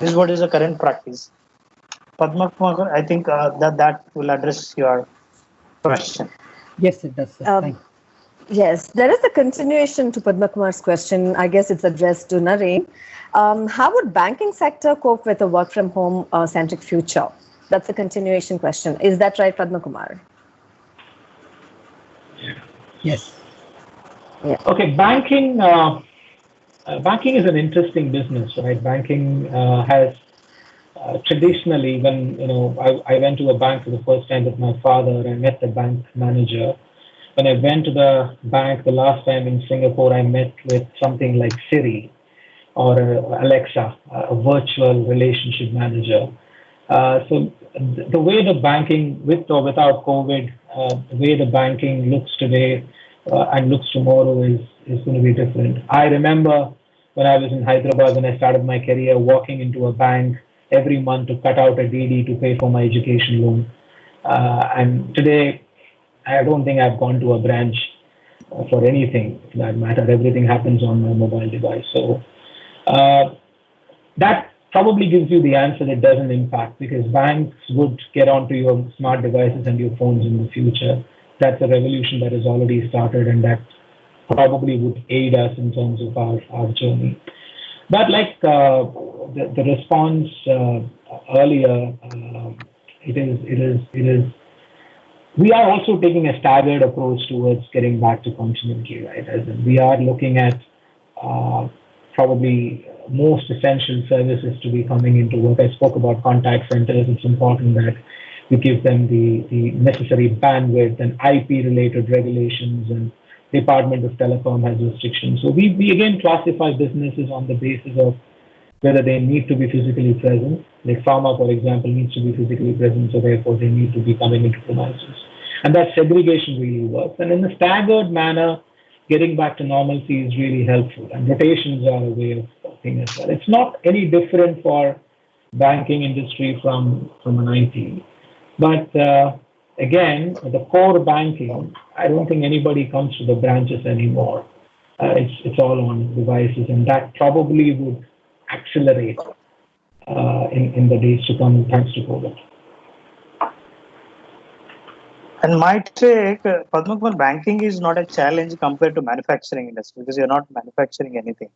This is what is the current practice. Padma Kumar, I think that will address your question. Yes, it does, sir. Thank you. Yes, there is a continuation to Padma Kumar's question. I guess it's addressed to Naren. How would banking sector cope with a work from home centric future? That's a continuation question. Is that right, Padma Kumar? Yes. Yeah. Okay, banking is an interesting business, right? Banking has traditionally, when I went to a bank for the first time with my father, I met the bank manager. When I went to the bank the last time in Singapore, I met with something like Siri or Alexa, a virtual relationship manager. So the way the banking, with or without COVID, the way the banking looks today and looks tomorrow is going to be different. I remember when I was in Hyderabad, when I started my career, walking into a bank every month to cut out a DD to pay for my education loan. And today, I don't think I've gone to a branch for anything for that matter. Everything happens on my mobile device. So that probably gives you the answer that doesn't impact, because banks would get onto your smart devices and your phones in the future. That's a revolution that has already started, and that probably would aid us in terms of our journey. But like the response earlier, it is. We are also taking a staggered approach towards getting back to continuity, right? As in we are looking at probably most essential services to be coming into work. I spoke about contact centers. It's important that we give them the necessary bandwidth, and IP-related regulations, and Department of Telecom has restrictions. So we again classify businesses on the basis of whether they need to be physically present. Like pharma, for example, needs to be physically present, so therefore they need to be coming into premises. And that segregation really works. And in a staggered manner, getting back to normalcy is really helpful. And rotations are a way of working as well. It's not any different for banking industry from an IT. But again, the core banking, I don't think anybody comes to the branches anymore. It's all on devices, and that probably would accelerate in the days to come thanks to COVID. And my take, Padma Kumar, banking is not a challenge compared to manufacturing industry, because you're not manufacturing anything.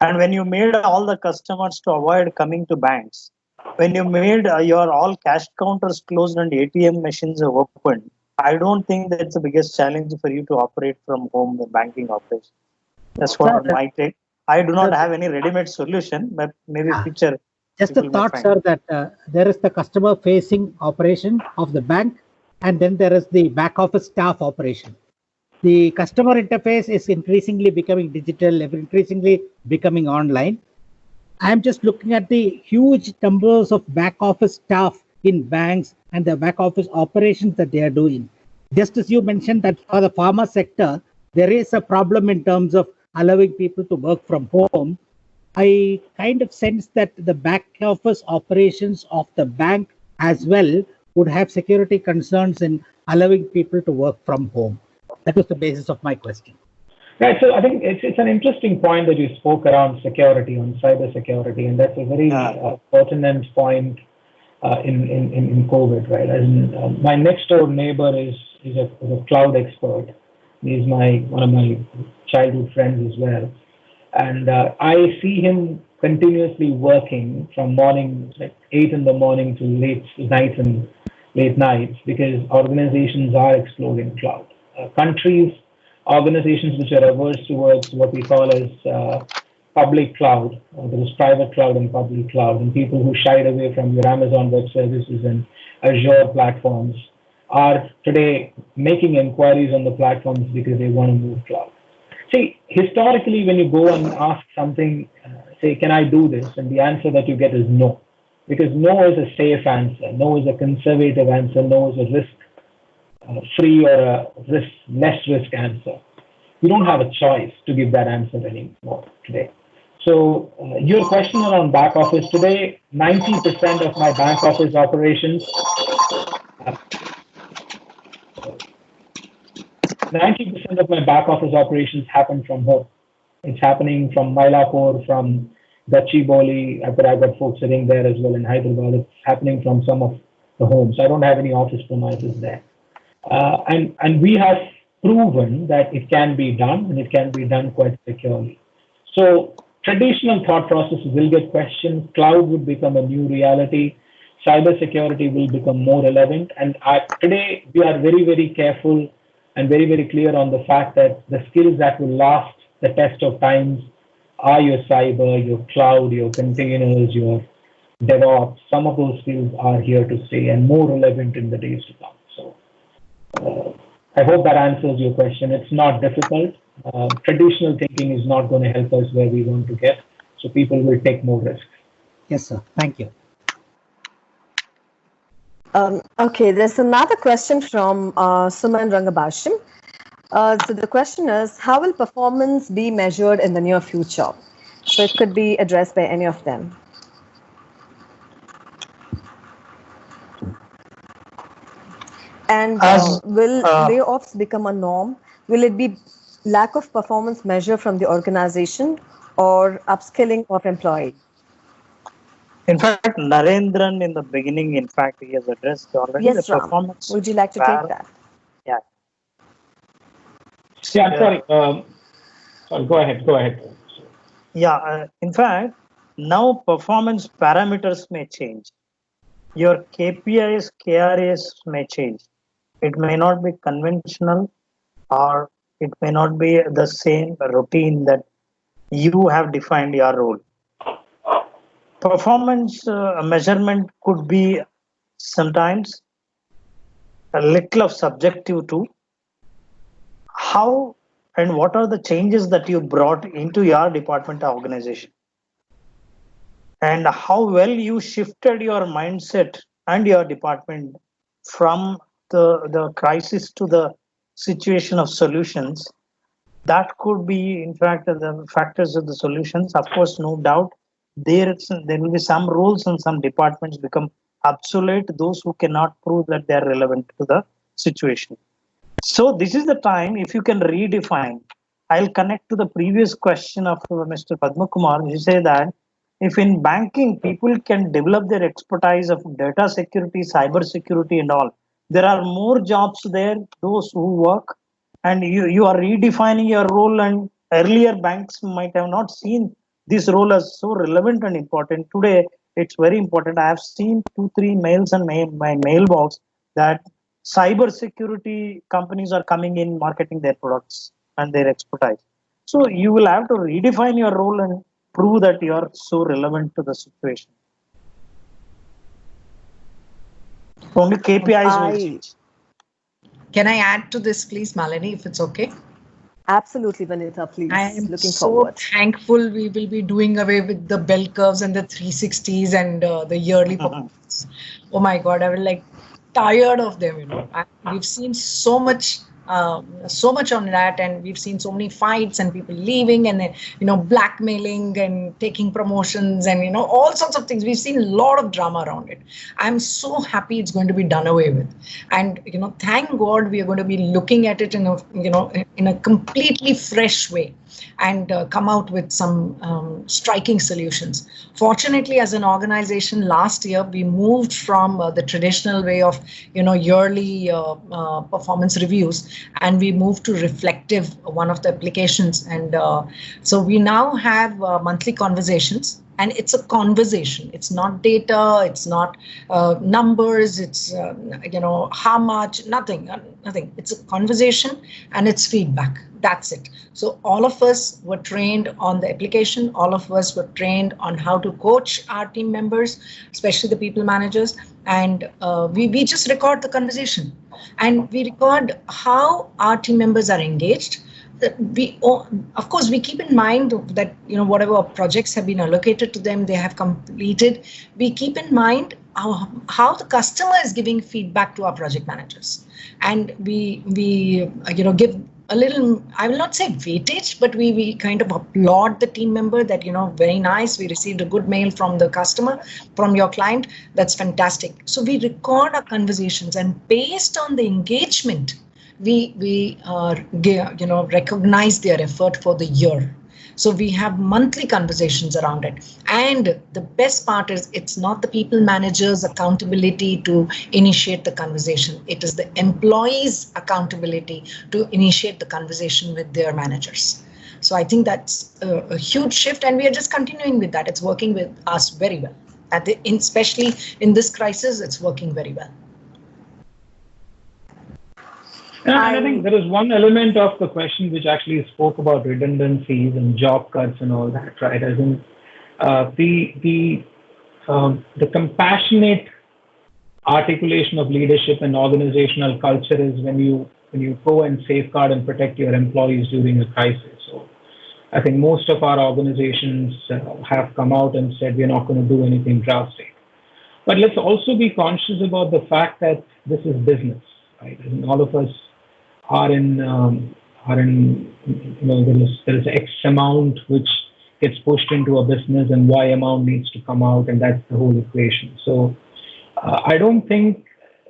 And when you made all the customers to avoid coming to banks, when you made your all cash counters closed and ATM machines are open, I don't think that's the biggest challenge for you to operate from home, the banking operation. That's what my take. I do not have any ready-made solution, but maybe future. Just a thought, sir, that there is the customer-facing operation of the bank, and then there is the back office staff operation. The customer interface is increasingly becoming digital, increasingly becoming online. I'm just looking at the huge numbers of back office staff in banks and the back office operations that they are doing. Just as you mentioned that for the pharma sector, there is a problem in terms of allowing people to work from home. I kind of sense that the back office operations of the bank as well would have security concerns in allowing people to work from home. That was the basis of my question. Right, so I think it's an interesting point that you spoke around security, on cyber security, and that's a very pertinent point in COVID, right? As in, my next door neighbor is a cloud expert. He's one of my childhood friends as well, and I see him continuously working from morning, like 8 in the morning to late nights, because organizations are exploring cloud. Organizations which are averse towards what we call as public cloud, there is private cloud and public cloud, and people who shied away from your Amazon Web Services and Azure platforms are today making inquiries on the platforms because they want to move cloud. See, historically, when you go and ask something, say, can I do this? And the answer that you get is no. because no is a safe answer, no is a conservative answer, no is a risk free or a less risk answer. You don't have a choice to give that answer anymore today. So your question around back office today, 90% of my back office operations, 90% of my back office operations happen from home. It's happening from Mylapore, from Gachibowli. I've got folks sitting there as well in Hyderabad. It's happening from some of the homes. I don't have any office premises there. And we have proven that it can be done, and it can be done quite securely. So traditional thought processes will get questioned. Cloud would become a new reality. Cybersecurity will become more relevant. And today we are very, very careful and very, very clear on the fact that the skills that will last the test of times are your cyber, your cloud, your containers, your DevOps. Some of those skills are here to stay and more relevant in the days to come. So I hope that answers your question. It's not difficult. Traditional thinking is not going to help us where we want to get. So people will take more risks. Yes, sir. Thank you. Okay, there's another question from Suman Rangabashim. So the question is, how will performance be measured in the near future? So it could be addressed by any of them. And will layoffs become a norm? Will it be lack of performance measure from the organization or upskilling of employees? In fact, Narendran in the beginning, in fact, he has addressed already yes, the Ram. performance. Would you like to take that? Yeah. Yeah, I'm sorry. Sorry, go ahead. Yeah, in fact, now performance parameters may change. Your KPIs, KRAs may change. It may not be conventional, or it may not be the same routine that you have defined your role. Performance measurement could be sometimes a little of subjective too. How and what are the changes that you brought into your department or organization? And how well you shifted your mindset and your department from the crisis to the situation of solutions. That could be, in fact, the factors of the solutions. Of course, no doubt, there will be some roles and some departments become obsolete, those who cannot prove that they are relevant to the situation. So this is the time, if you can redefine, I'll connect to the previous question of Mr. Padma Kumar. You say that if in banking, people can develop their expertise of data security, cyber security and all, there are more jobs there, those who work, and you are redefining your role, and earlier banks might have not seen this role as so relevant and important. Today, it's very important. I have seen 2-3 mails in my mailbox that cyber security companies are coming in marketing their products and their expertise. So you will have to redefine your role and prove that you are so relevant to the situation. Only KPIs will change. Can I add to this, please, Malini, if it's okay? Absolutely, Vanitha, please. I am looking so forward. thankful we will be doing away with the bell curves and the 360s and the yearly performance. Oh my God, I was like tired of them, you know. We've seen so much on that, and we've seen so many fights and people leaving and then, you know, blackmailing and taking promotions and, you know, all sorts of things. We've seen a lot of drama around it. I'm so happy it's going to be done away with. And, you know, thank God we are going to be looking at it in a, you know, in a completely fresh way and come out with some striking solutions. Fortunately, as an organization, last year we moved from the traditional way of, you know, yearly performance reviews, and we moved to reflective, one of the applications. And so we now have monthly conversations. And it's a conversation. It's not data. It's not numbers. It's, you know, how much, nothing. It's a conversation and it's feedback. That's it. So all of us were trained on the application. All of us were trained on how to coach our team members, especially the people managers. And we just record the conversation. And we record how our team members are engaged, Of course, we keep in mind that, whatever projects have been allocated to them, they have completed. We keep in mind how the customer is giving feedback to our project managers, and we give a little, I will not say weightage, but we kind of applaud the team member that, very nice, we received a good mail from the customer, from your client, that's fantastic. So we record our conversations, and based on the engagement, we recognize their effort for the year. So we have monthly conversations around it. And the best part is, it's not the people manager's accountability to initiate the conversation. It is the employee's accountability to initiate the conversation with their managers. So I think that's a huge shift, and we are just continuing with that. It's working with us very well. Especially in this crisis, it's working very well. And I think there is one element of the question which actually spoke about redundancies and job cuts and all that, right? As in the compassionate articulation of leadership and organizational culture is when you go and safeguard and protect your employees during a crisis. So I think most of our organizations have come out and said we're not going to do anything drastic. But let's also be conscious about the fact that this is business, right? And all of us are in there is X amount which gets pushed into a business and Y amount needs to come out, and that's the whole equation. So I don't think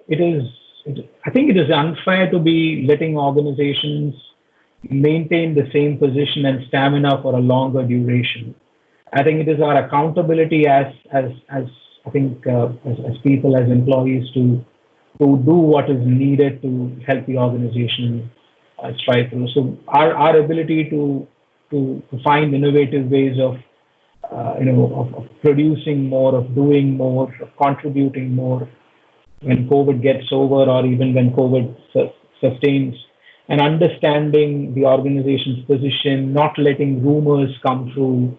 I think it is unfair to be letting organizations maintain the same position and stamina for a longer duration. I think it is our accountability as people, as employees, to do what is needed to help the organization strive through. So our ability to find innovative ways of producing more, of doing more, of contributing more when COVID gets over, or even when COVID sustains, and understanding the organization's position, not letting rumors come through.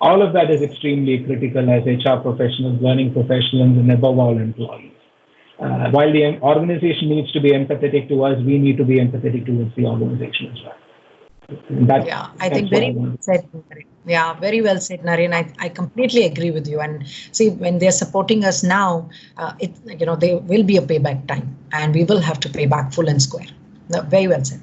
All of that is extremely critical as HR professionals, learning professionals, and above all, employees. While the organization needs to be empathetic to us, we need to be empathetic towards the organization as well. I think very well said. Yeah, very well said, Naren. I completely agree with you. And see, when they're supporting us now, there will be a payback time, and we will have to pay back full and square. No, very well said.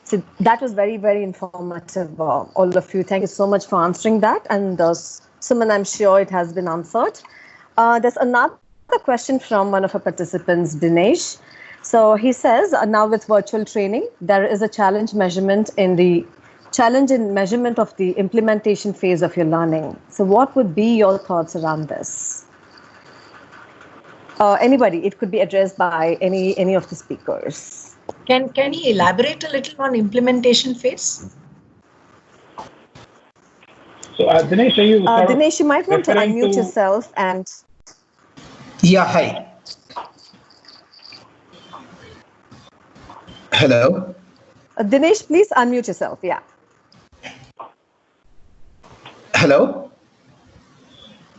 So that was very, very informative, all of you. Thank you so much for answering that. And Suman, I'm sure it has been answered. There's another question from one of our participants, Dinesh. So he says, now with virtual training, there is a challenge in measurement of the implementation phase of your learning. So what would be your thoughts around this? Anybody, it could be addressed by any of the speakers. Can you elaborate a little on implementation phase? So Dinesh, Dinesh, you might want to unmute yourself and. Yeah, hi. Hello. Dinesh, please unmute yourself. Yeah. Hello.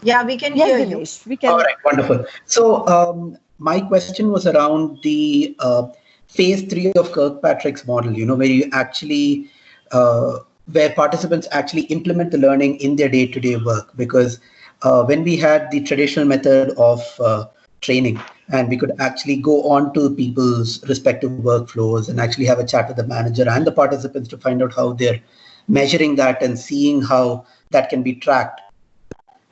Yeah, we can hear you. Dinesh, we can. All right, wonderful. So my question was around the phase 3 of Kirkpatrick's model, where you actually, where participants actually implement the learning in their day-to-day work. Because when we had the traditional method of training, and we could actually go on to people's respective workflows and actually have a chat with the manager and the participants to find out how they're measuring that and seeing how that can be tracked.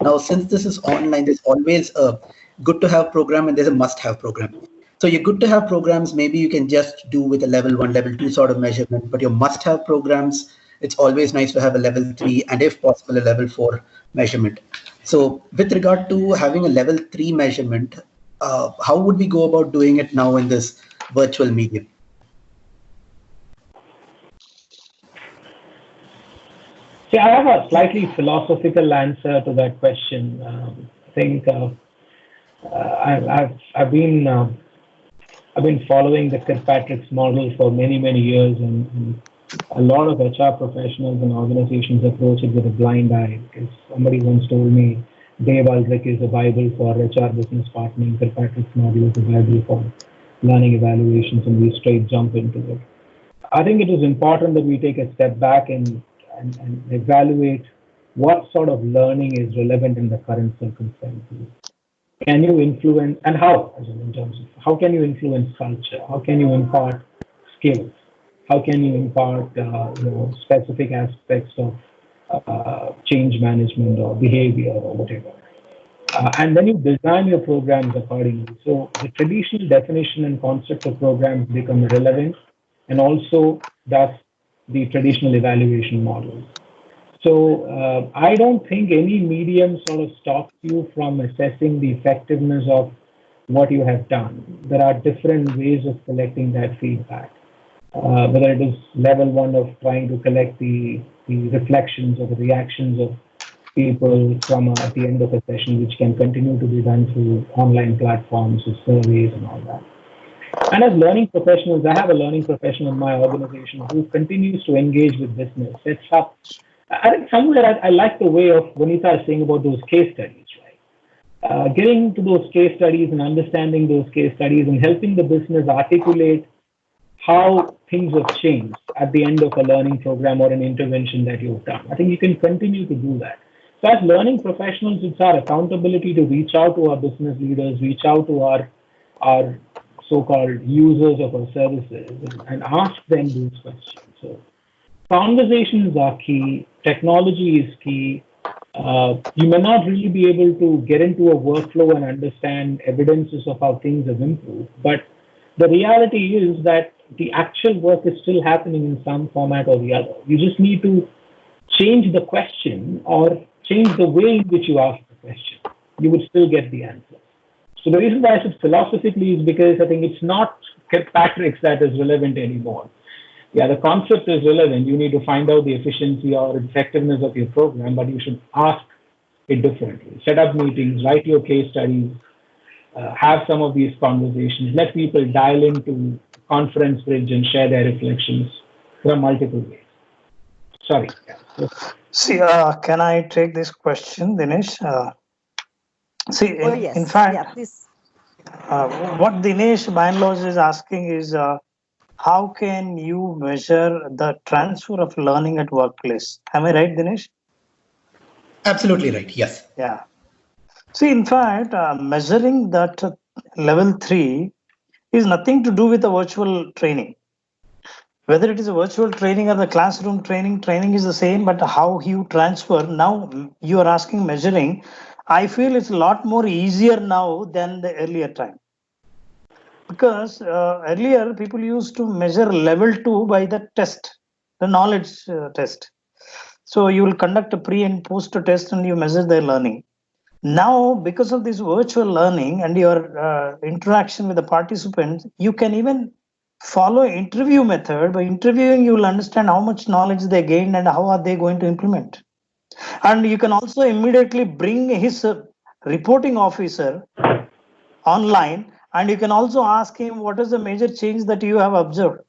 Now, since this is online, there's always a good to have program and there's a must have program. So your good to have programs, maybe you can just do with a level 1, level 2 sort of measurement, but your must have programs, it's always nice to have a level 3 and if possible, a level 4 measurement. So with regard to having a level 3 measurement, how would we go about doing it now in this virtual medium? See, I have a slightly philosophical answer to that question. I think I've been following the Kirkpatrick's model for many years, and a lot of HR professionals and organizations approach it with a blind eye. Because somebody once told me, Dave Aldrich is a Bible for HR business partnering. Kirkpatrick's model is a Bible for learning evaluations and we straight jump into it. I think it is important that we take a step back and evaluate what sort of learning is relevant in the current circumstances. Can you influence, and how, as in terms of how can you influence culture? How can you impart skills? How can you impart specific aspects of change management or behavior or whatever? And then you design your programs accordingly. So the traditional definition and concept of programs become relevant, and also thus the traditional evaluation models. So I don't think any medium sort of stops you from assessing the effectiveness of what you have done. There are different ways of collecting that feedback. Whether it is level one of trying to collect the reflections or the reactions of people from at the end of a session, which can continue to be done through online platforms with surveys and all that. And as learning professionals, I have a learning professional in my organization who continues to engage with business, sets up. I think somewhere I like the way of Vanita is saying about those case studies, right? Getting to those case studies and understanding those case studies and helping the business articulate how things have changed at the end of a learning program or an intervention that you've done. I think you can continue to do that. So as learning professionals, it's our accountability to reach out to our business leaders, reach out to our so-called users of our services and ask them these questions. So conversations are key, technology is key. You may not really be able to get into a workflow and understand evidences of how things have improved, but the reality is that the actual work is still happening in some format or the other. You just need to change the question or change the way in which you ask the question. You would still get the answer. So the reason why I said philosophically is because I think it's not Kirkpatrick's that is relevant anymore. Yeah, the concept is relevant. You need to find out the efficiency or effectiveness of your program, but you should ask it differently. Set up meetings, write your case studies, have some of these conversations, let people dial into Conference Bridge and share their reflections from multiple ways. Sorry. Yeah. See, can I take this question, Dinesh? Yes. In fact, Yeah, what Dinesh by and large is asking is, how can you measure the transfer of learning at workplace? Am I right, Dinesh? Absolutely right. Yes. Yeah. See, in fact, measuring that level 3 is nothing to do with the virtual training. Whether it is a virtual training or the classroom training is the same, but how you transfer, now you are asking measuring. I feel it's a lot more easier now than the earlier time. Because earlier people used to measure level 2 by the test, the knowledge test. So you will conduct a pre and post test and you measure their learning. Now, because of this virtual learning and your interaction with the participants, you can even follow interview method. By interviewing, you will understand how much knowledge they gained and how are they going to implement. And you can also immediately bring his reporting officer online, and you can also ask him what is the major change that you have observed.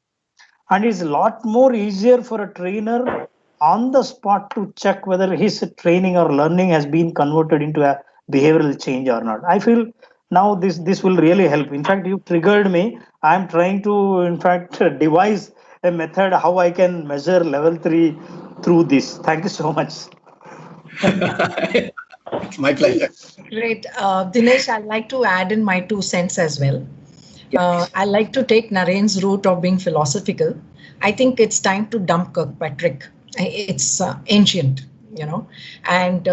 And it's a lot more easier for a trainer on the spot to check whether his training or learning has been converted into a behavioral change or not. I feel now this will really help. In fact, you triggered me. I'm trying to, in fact, devise a method how I can measure level 3 through this. Thank you so much. It's my pleasure. Great. Dinesh, I'd like to add in my 2 cents as well. I like to take Naren's route of being philosophical. I think it's time to dump Kirkpatrick. It's ancient, and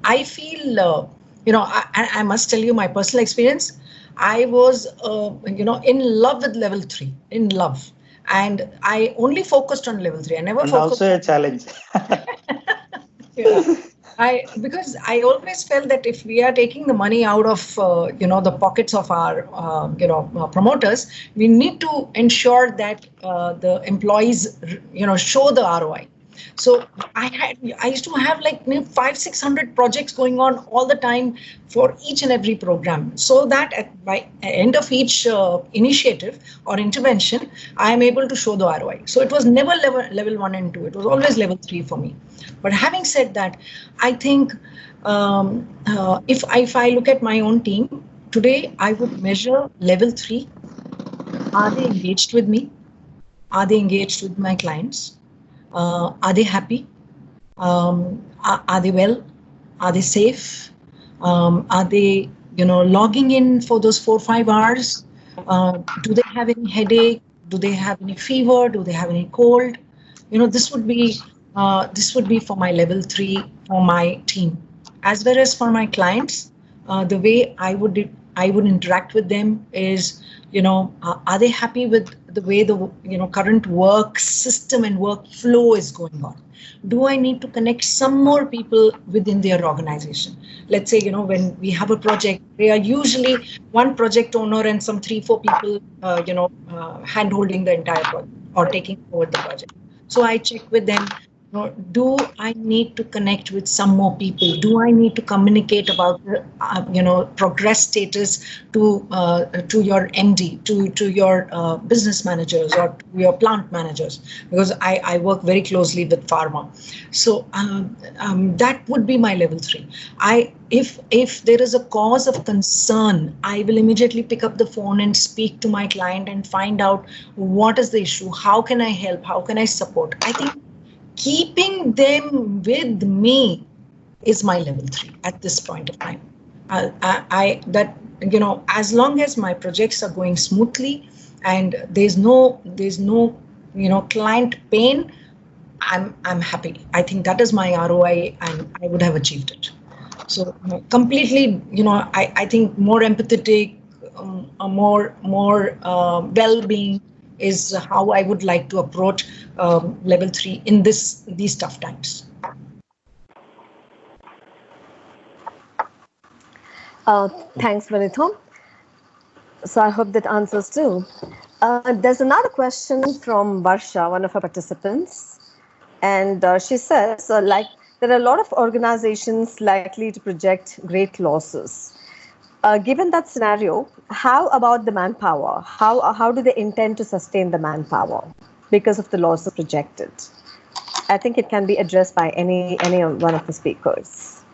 I feel, I must tell you my personal experience. I was, in love with level 3, in love. And I only focused on level 3. I never focused. Also a challenge. Yeah. Because I always felt that if we are taking the money out of the pockets of our promoters, we need to ensure that the employees show the ROI. So I used to have like 500-600 projects going on all the time for each and every program, so that by end of each initiative or intervention, I am able to show the ROI. So it was never level 1 and 2. It was always level 3 for me. But having said that, I think if I look at my own team, today I would measure level 3. Are they engaged with me? Are they engaged with my clients? Are they happy? Are they well? Are they safe? Are they, logging in for those 4 or 5 hours? Do they have any headache? Do they have any fever? Do they have any cold? This would be for my level 3 for my team, as well as for my clients. The way I would interact with them is, are they happy with the way the current work system and workflow is going on? Do I need to connect some more people within their organization? Let's say, when we have a project, they are usually one project owner and some 3 or 4 people, hand holding the entire project or taking over the project. So I check with them, do I need to connect with some more people? Do I need to communicate about the, progress status to your MD, to your business managers or to your plant managers? Because I work very closely with pharma, so that would be my level 3. If there is a cause of concern, I will immediately pick up the phone and speak to my client and find out what is the issue. How can I help? How can I support? I think keeping them with me is my level 3 at this point of time. As long as my projects are going smoothly and there's no client pain, I'm happy. I think that is my ROI and I would have achieved it. So completely, I think more empathetic, more well-being is how I would like to approach level 3 in these tough times. Thanks, Vanitham. So I hope that answers too. There's another question from Varsha, one of our participants. And she says, there are a lot of organizations likely to project great losses. Given that scenario, how about the manpower? How do they intend to sustain the manpower because of the losses projected? I think it can be addressed by any one of the speakers.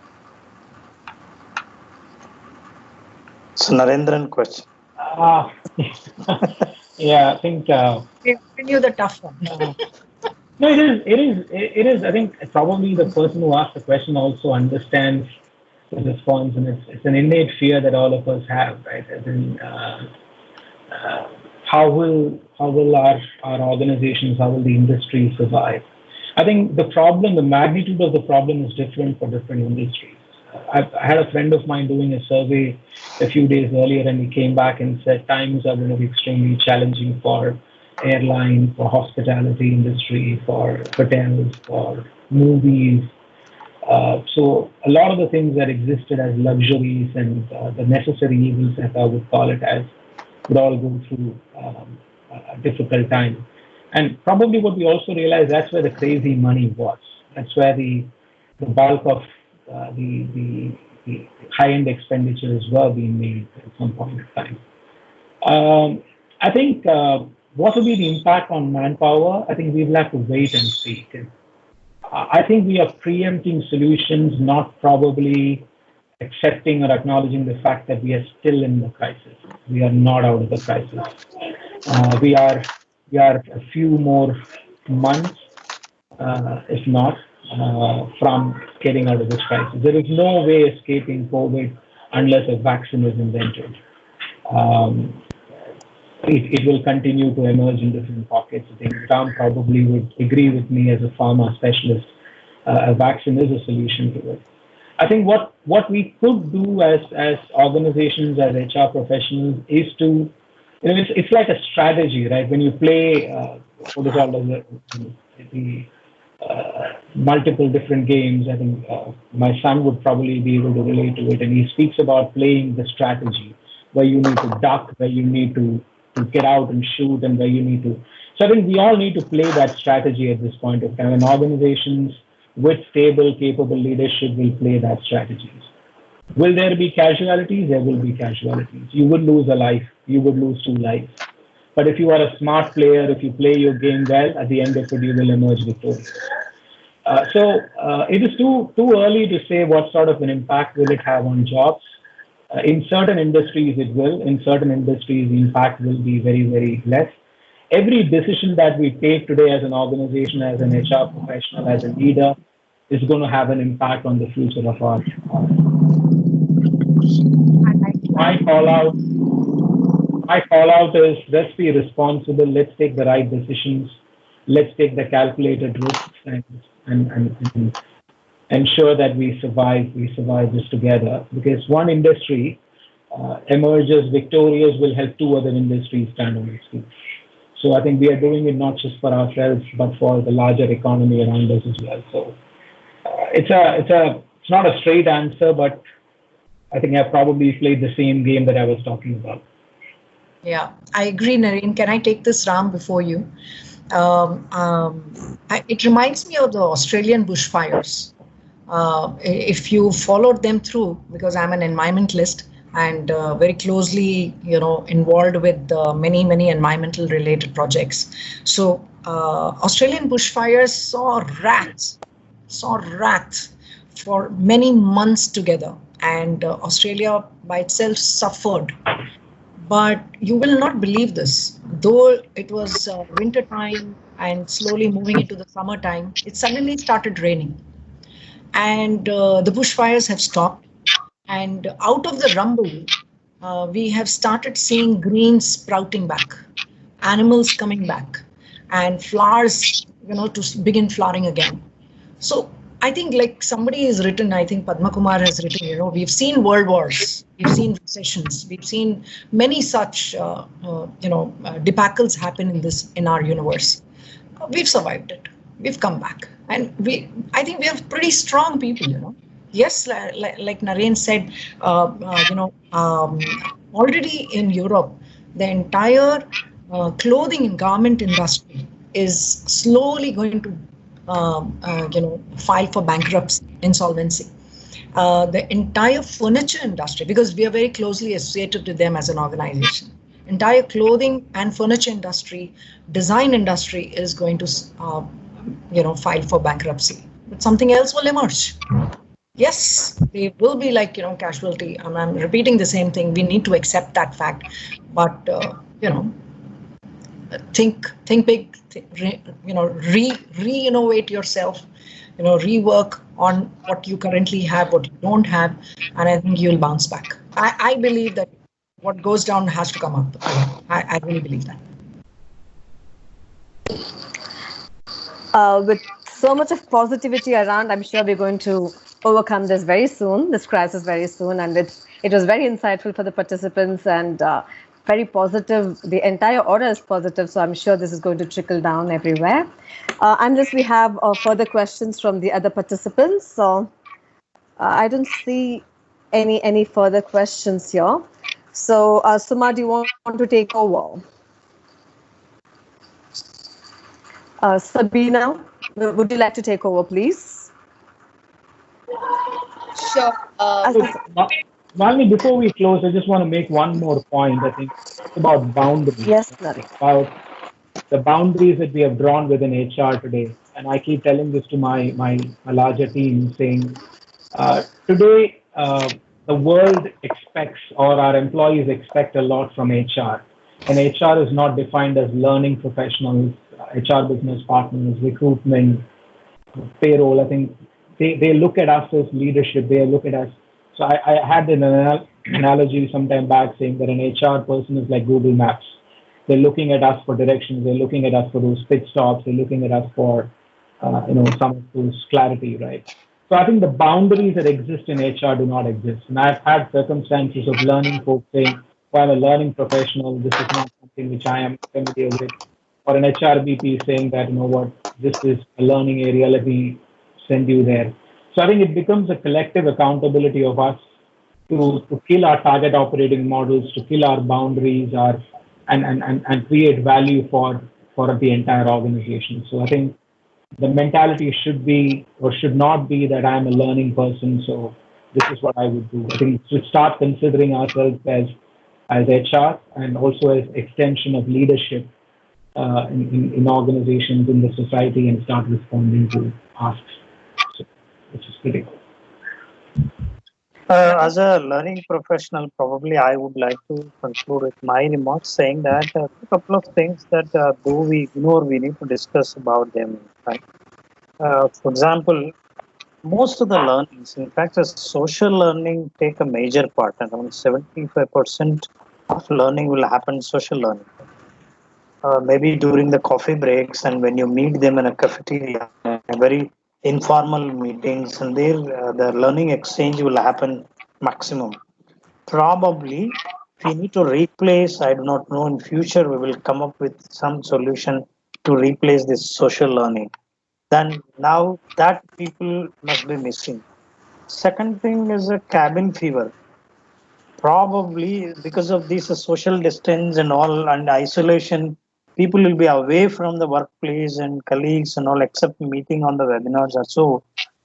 So Narendran question. Yeah, I think. Giving you the tough one. No, it is. I think probably the person who asked the question also understands the response, and it's an innate fear that all of us have, right? As in, how will our organizations, how will the industry survive? I think the magnitude of the problem is different for different industries. I had a friend of mine doing a survey a few days earlier, and he came back and said times are going to be extremely challenging for airline, for hospitality industry, for hotels, for movies. So a lot of the things that existed as luxuries and the necessary evils, as I would call it, as would all go through a difficult time. And probably what we also realized, that's where the crazy money was. That's where the bulk of the high-end expenditures were being made at some point in time. I think what will be the impact on manpower? I think we will have to wait and see. I think we are preempting solutions, not probably accepting or acknowledging the fact that we are still in the crisis. We are not out of the crisis. We are a few more months, if not, from getting out of this crisis. There is no way escaping COVID unless a vaccine is invented. It will continue to emerge in different pockets. I think Ram probably would agree with me as a pharma specialist. A vaccine is a solution to it. I think what we could do as organizations, as HR professionals, is to, it's like a strategy, right? When you play what is called the multiple different games, I think my son would probably be able to relate to it, and he speaks about playing the strategy, where you need to duck, where you need to get out and shoot, and where you need to. So I think we all need to play that strategy at this point of time, and organizations with stable, capable leadership will play that strategies. Will there be casualties? There will be casualties. You would lose a life. You would lose 2 lives. But if you are a smart player, if you play your game well, at the end of it, you will emerge victorious. So it is too early to say what sort of an impact will it have on jobs. In certain industries, it will. In certain industries, the impact will be very, very less. Every decision that we take today as an organization, as an HR professional, as a leader, is going to have an impact on the future of our. My call out is, let's be responsible. Let's take the right decisions. Let's take the calculated risks and ensure that we survive this together, because one industry emerges victorious will help two other industries stand on its feet. So I think we are doing it not just for ourselves, but for the larger economy around us as well. So it's not a straight answer, but I think I've probably played the same game that I was talking about. Yeah, I agree, Naren. Can I take this, Ram, before you? It reminds me of the Australian bushfires. If you followed them through, because I'm an environmentalist and very closely, involved with many environmental related projects. So Australian bushfires saw rats for many months together, and Australia by itself suffered. But you will not believe this. Though it was winter time and slowly moving into the summertime, it suddenly started raining. And the bushfires have stopped. And out of the rumble, we have started seeing greens sprouting back, animals coming back, and flowers, to begin flowering again. So I think, like somebody has written, I think Padma Kumar has written, we've seen world wars, we've seen recessions, we've seen many such, debacles happen in our universe. We've survived it. We've come back, and I think we are pretty strong people. Yes, like Naren said, already in Europe, the entire clothing and garment industry is slowly going to file for bankruptcy, insolvency. The entire furniture industry, because we are very closely associated with them as an organization, entire clothing and furniture industry, design industry is going to, file for bankruptcy. But something else will emerge. Yes, they will be like, casualty. I'm repeating the same thing. We need to accept that fact. But, think big, re-innovate yourself, rework on what you currently have, what you don't have, and I think you'll bounce back. I believe that what goes down has to come up. I really believe that. With so much of positivity around, I'm sure we're going to overcome this very soon, this crisis very soon, and it was very insightful for the participants and very positive. The entire order is positive, so I'm sure this is going to trickle down everywhere. Unless we have further questions from the other participants, so I don't see any further questions here. So Suma, do you want to take over? Sabina, would you like to take over, please? Sure. Malini, before we close, I just want to make one more point. I think it's about boundaries. Yes, Nari. About the boundaries that we have drawn within HR today. And I keep telling this to my larger team, saying, today, the world expects, or our employees expect a lot from HR. And HR is not defined as learning professionals, HR business partners, recruitment, payroll. I think they look at us as leadership. They look at us. So I had an analogy some time back saying that an HR person is like Google Maps. They're looking at us for directions. They're looking at us for those pit stops. They're looking at us for, some of those clarity, right? So I think the boundaries that exist in HR do not exist. And I've had circumstances of learning folks saying, well, I'm a learning professional. This is not something which I am familiar with. Or an HRBP saying that, this is a learning area. Let me send you there. So I think it becomes a collective accountability of us to kill our target operating models, to kill our boundaries, and create value for the entire organization. So I think the mentality should be, or should not be, that I'm a learning person, so this is what I would do. I think we should start considering ourselves as HR and also as extension of leadership in organizations, in the society, and start responding to asks, which is critical. As a learning professional, probably I would like to conclude with my remarks saying that a couple of things that though we ignore, we need to discuss about them. Right? For example, most of the learnings, in fact, the social learning take a major part, and around 75% of learning will happen social learning. Maybe during the coffee breaks and when you meet them in a cafeteria, very informal meetings, and there the learning exchange will happen maximum. Probably, we need to replace. I do not know. In future, we will come up with some solution to replace this social learning. Then now that people must be missing. Second thing is a cabin fever. Probably because of this social distance and all and isolation, people will be away from the workplace and colleagues and all except meeting on the webinars or so.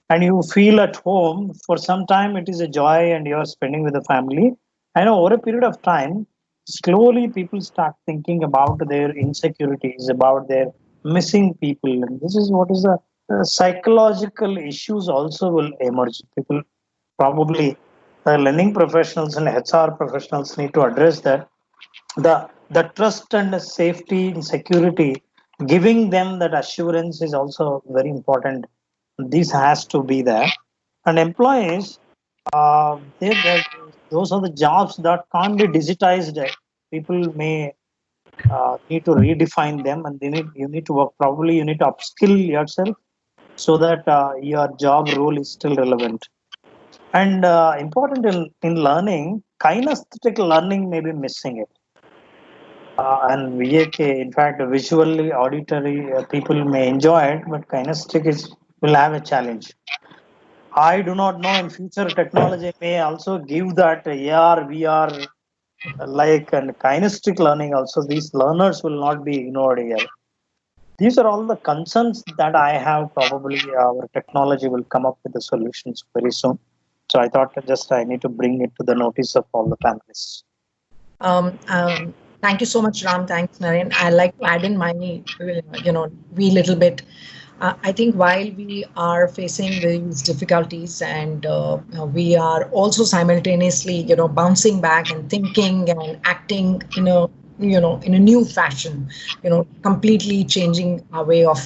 And you feel at home for some time it is a joy and you are spending with the family. I know over a period of time, slowly people start thinking about their insecurities, about their missing people. And this is what is the psychological issues also will emerge. People probably learning professionals and HR professionals need to address that the trust and the safety and security, giving them that assurance is also very important. This has to be there, and employees, those are the jobs that can't be digitized. People may need to redefine them, and you need to work. Probably you need to upskill yourself so that your job role is still relevant. And important in learning, kinesthetic learning may be missing it. And VAK, in fact, visually, auditory people may enjoy it, but kinesthetic will have a challenge. I do not know in future technology may also give that AR, VR, like and kinesthetic learning also. These learners will not be ignored here. These are all the concerns that I have. Probably our technology will come up with the solutions very soon. So I thought just I need to bring it to the notice of all the panelists. Thank you so much, Ram. Thanks, Naren. I like to add in my, wee little bit. I think while we are facing these difficulties and we are also simultaneously, bouncing back and thinking and acting in a in a new fashion, completely changing our way of,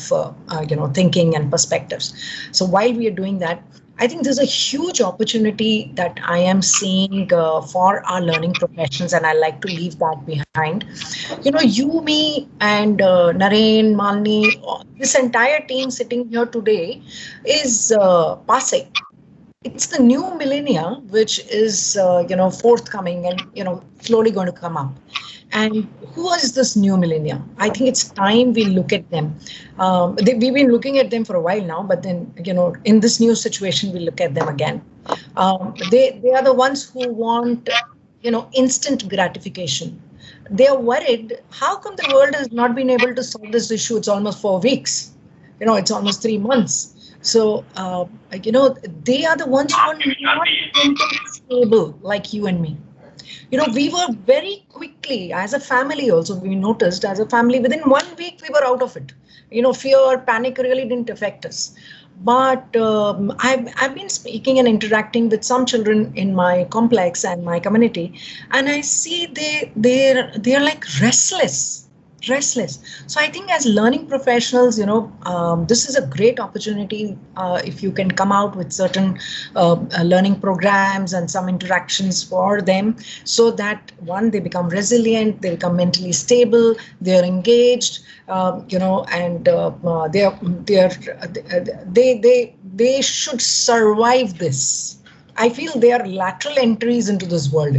thinking and perspectives. So while we are doing that, I think there's a huge opportunity that I am seeing for our learning professions, and I like to leave that behind. You, me, and Naren, Malini, this entire team sitting here today is passing. It's the new millennia, which is, forthcoming and, slowly going to come up. And who is this new millennia? I think it's time we look at them. We've been looking at them for a while now, but then, in this new situation, we look at them again. They are the ones who want, instant gratification. They are worried, how come the world has not been able to solve this issue? It's almost 4 weeks. It's almost 3 months. So, they are the ones who are not mentally stable like you and me. We were very quickly, as a family also, we noticed as a family, within 1 week, we were out of it. Fear, panic really didn't affect us. But I've been speaking and interacting with some children in my complex and my community, and I see they're like restless. So I think as learning professionals, this is a great opportunity if you can come out with certain learning programs and some interactions for them, so that one, they become resilient, they become mentally stable, they're engaged, and they should survive this. I feel they are lateral entries into this world.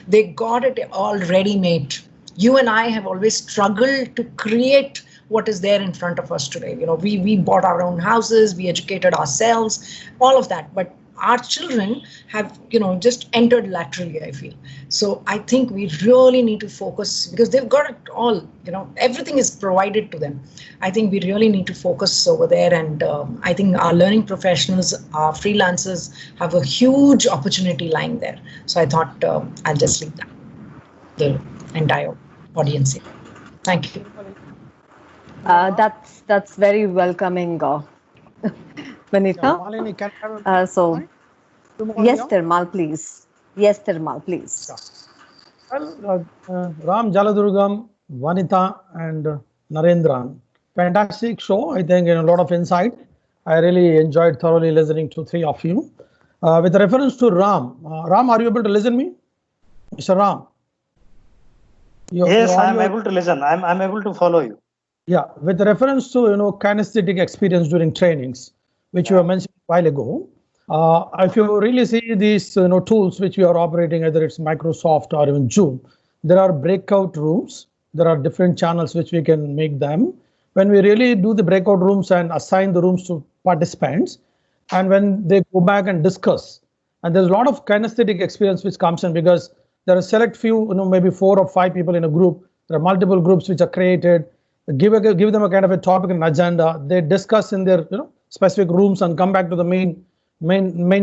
They got it all ready-made. You and I have always struggled to create what is there in front of us today. We bought our own houses, we educated ourselves, all of that. But our children have, just entered laterally, I feel. So I think we really need to focus, because they've got it all, everything is provided to them. I think we really need to focus over there. And I think our learning professionals, our freelancers have a huge opportunity lying there. So I thought I'll just leave that, the entire audience here. Thank you. That's very welcoming, Vanita. Malini, can I have a So, point? Yes, Tirmal, please. Yes, Tirmal, please. Well, Ram, Jaladurgam, Vanita, and Narendran. Fantastic show. I think a lot of insight. I really enjoyed thoroughly listening to three of you. With reference to Ram, Ram, are you able to listen me? Mr. Ram? Yes, I'm able to listen. I'm able to follow you. Yeah, with reference to kinesthetic experience during trainings, which you have mentioned a while ago. If you really see these tools which we are operating, either it's Microsoft or even Zoom, there are breakout rooms. There are different channels which we can make them. When we really do the breakout rooms and assign the rooms to participants, and when they go back and discuss, and there's a lot of kinesthetic experience which comes in because there are select few, maybe 4 or 5 people in a group. There are multiple groups which are created. Give them a kind of a topic and agenda. They discuss in their specific rooms and come back to the main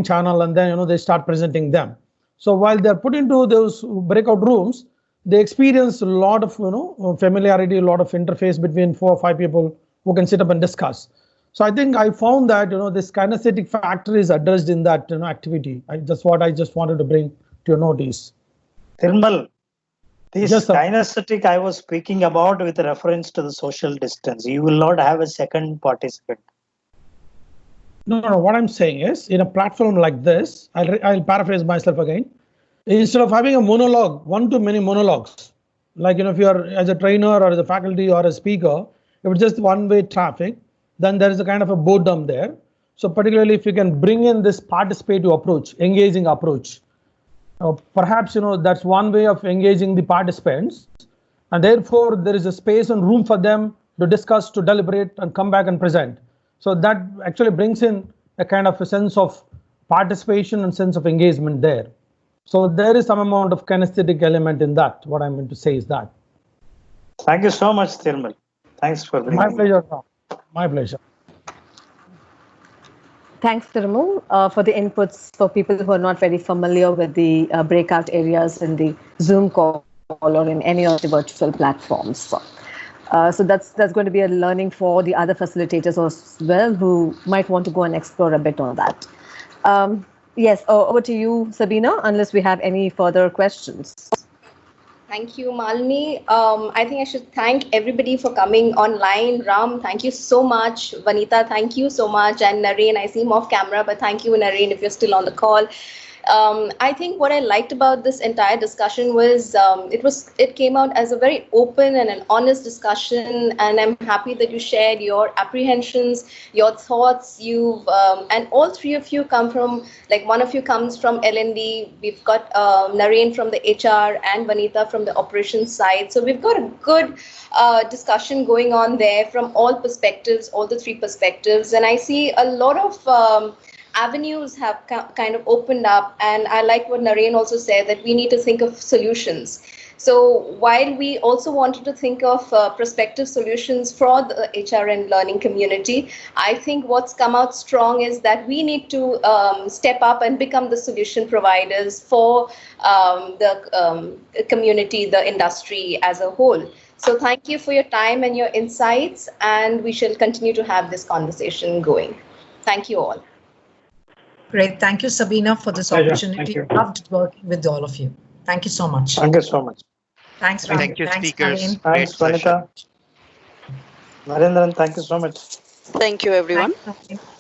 channel, and then they start presenting them. So while they're put into those breakout rooms, they experience a lot of familiarity, a lot of interface between 4 or 5 people who can sit up and discuss. So I think I found that this kinesthetic factor is addressed in that activity. That's what I just wanted to bring to your notice. Tirmal, this Yes, sir. kinesthetic I was speaking about with reference to the social distance. You will not have a second participant. No. What I'm saying is, in a platform like this, I'll paraphrase myself again. Instead of having a monologue, one-to-many monologues, like if you are as a trainer or as a faculty or a speaker, if it's just one-way traffic, then there is a kind of a boredom there. So particularly if you can bring in this participative approach, engaging approach, perhaps that's one way of engaging the participants, and therefore there is a space and room for them to discuss, to deliberate, and come back and present. So that actually brings in a kind of a sense of participation and sense of engagement there. So there is some amount of kinesthetic element in that. What I'm going to say is that. Thank you so much, Tirmal. Thanks for bringing My pleasure. My pleasure. Thanks, Tirmal, for the inputs for people who are not very familiar with the breakout areas in the Zoom call or in any of the virtual platforms. So that's going to be a learning for the other facilitators as well who might want to go and explore a bit on that. Yes, over to you, Sabina, unless we have any further questions. Thank you, Malini. I think I should thank everybody for coming online. Ram, thank you so much. Vanita, thank you so much. And Naren, I see him off camera, but thank you, Naren, if you're still on the call. I think what I liked about this entire discussion was it came out as a very open and an honest discussion, and I'm happy that you shared your apprehensions, your thoughts. And all three of you come from, like, one of you comes from LnD. We've got Naren from the HR and Vanita from the operations side. So we've got a good discussion going on there from all perspectives, all the three perspectives, and I see a lot of avenues have kind of opened up, and I like what Naren also said, that we need to think of solutions. So while we also wanted to think of prospective solutions for the HR and learning community, I think what's come out strong is that we need to step up and become the solution providers for the community, the industry as a whole. So thank you for your time and your insights, and we shall continue to have this conversation going. Thank you all. Great. Thank you, Sabina, for this opportunity. Loved working with all of you. Thank you so much. Thank you so much. Thanks, Ram. Thank you, Thanks, speakers. Naren. Thanks, Vanita. Narendran, thank you so much. Thank you, everyone. Thanks, Naren.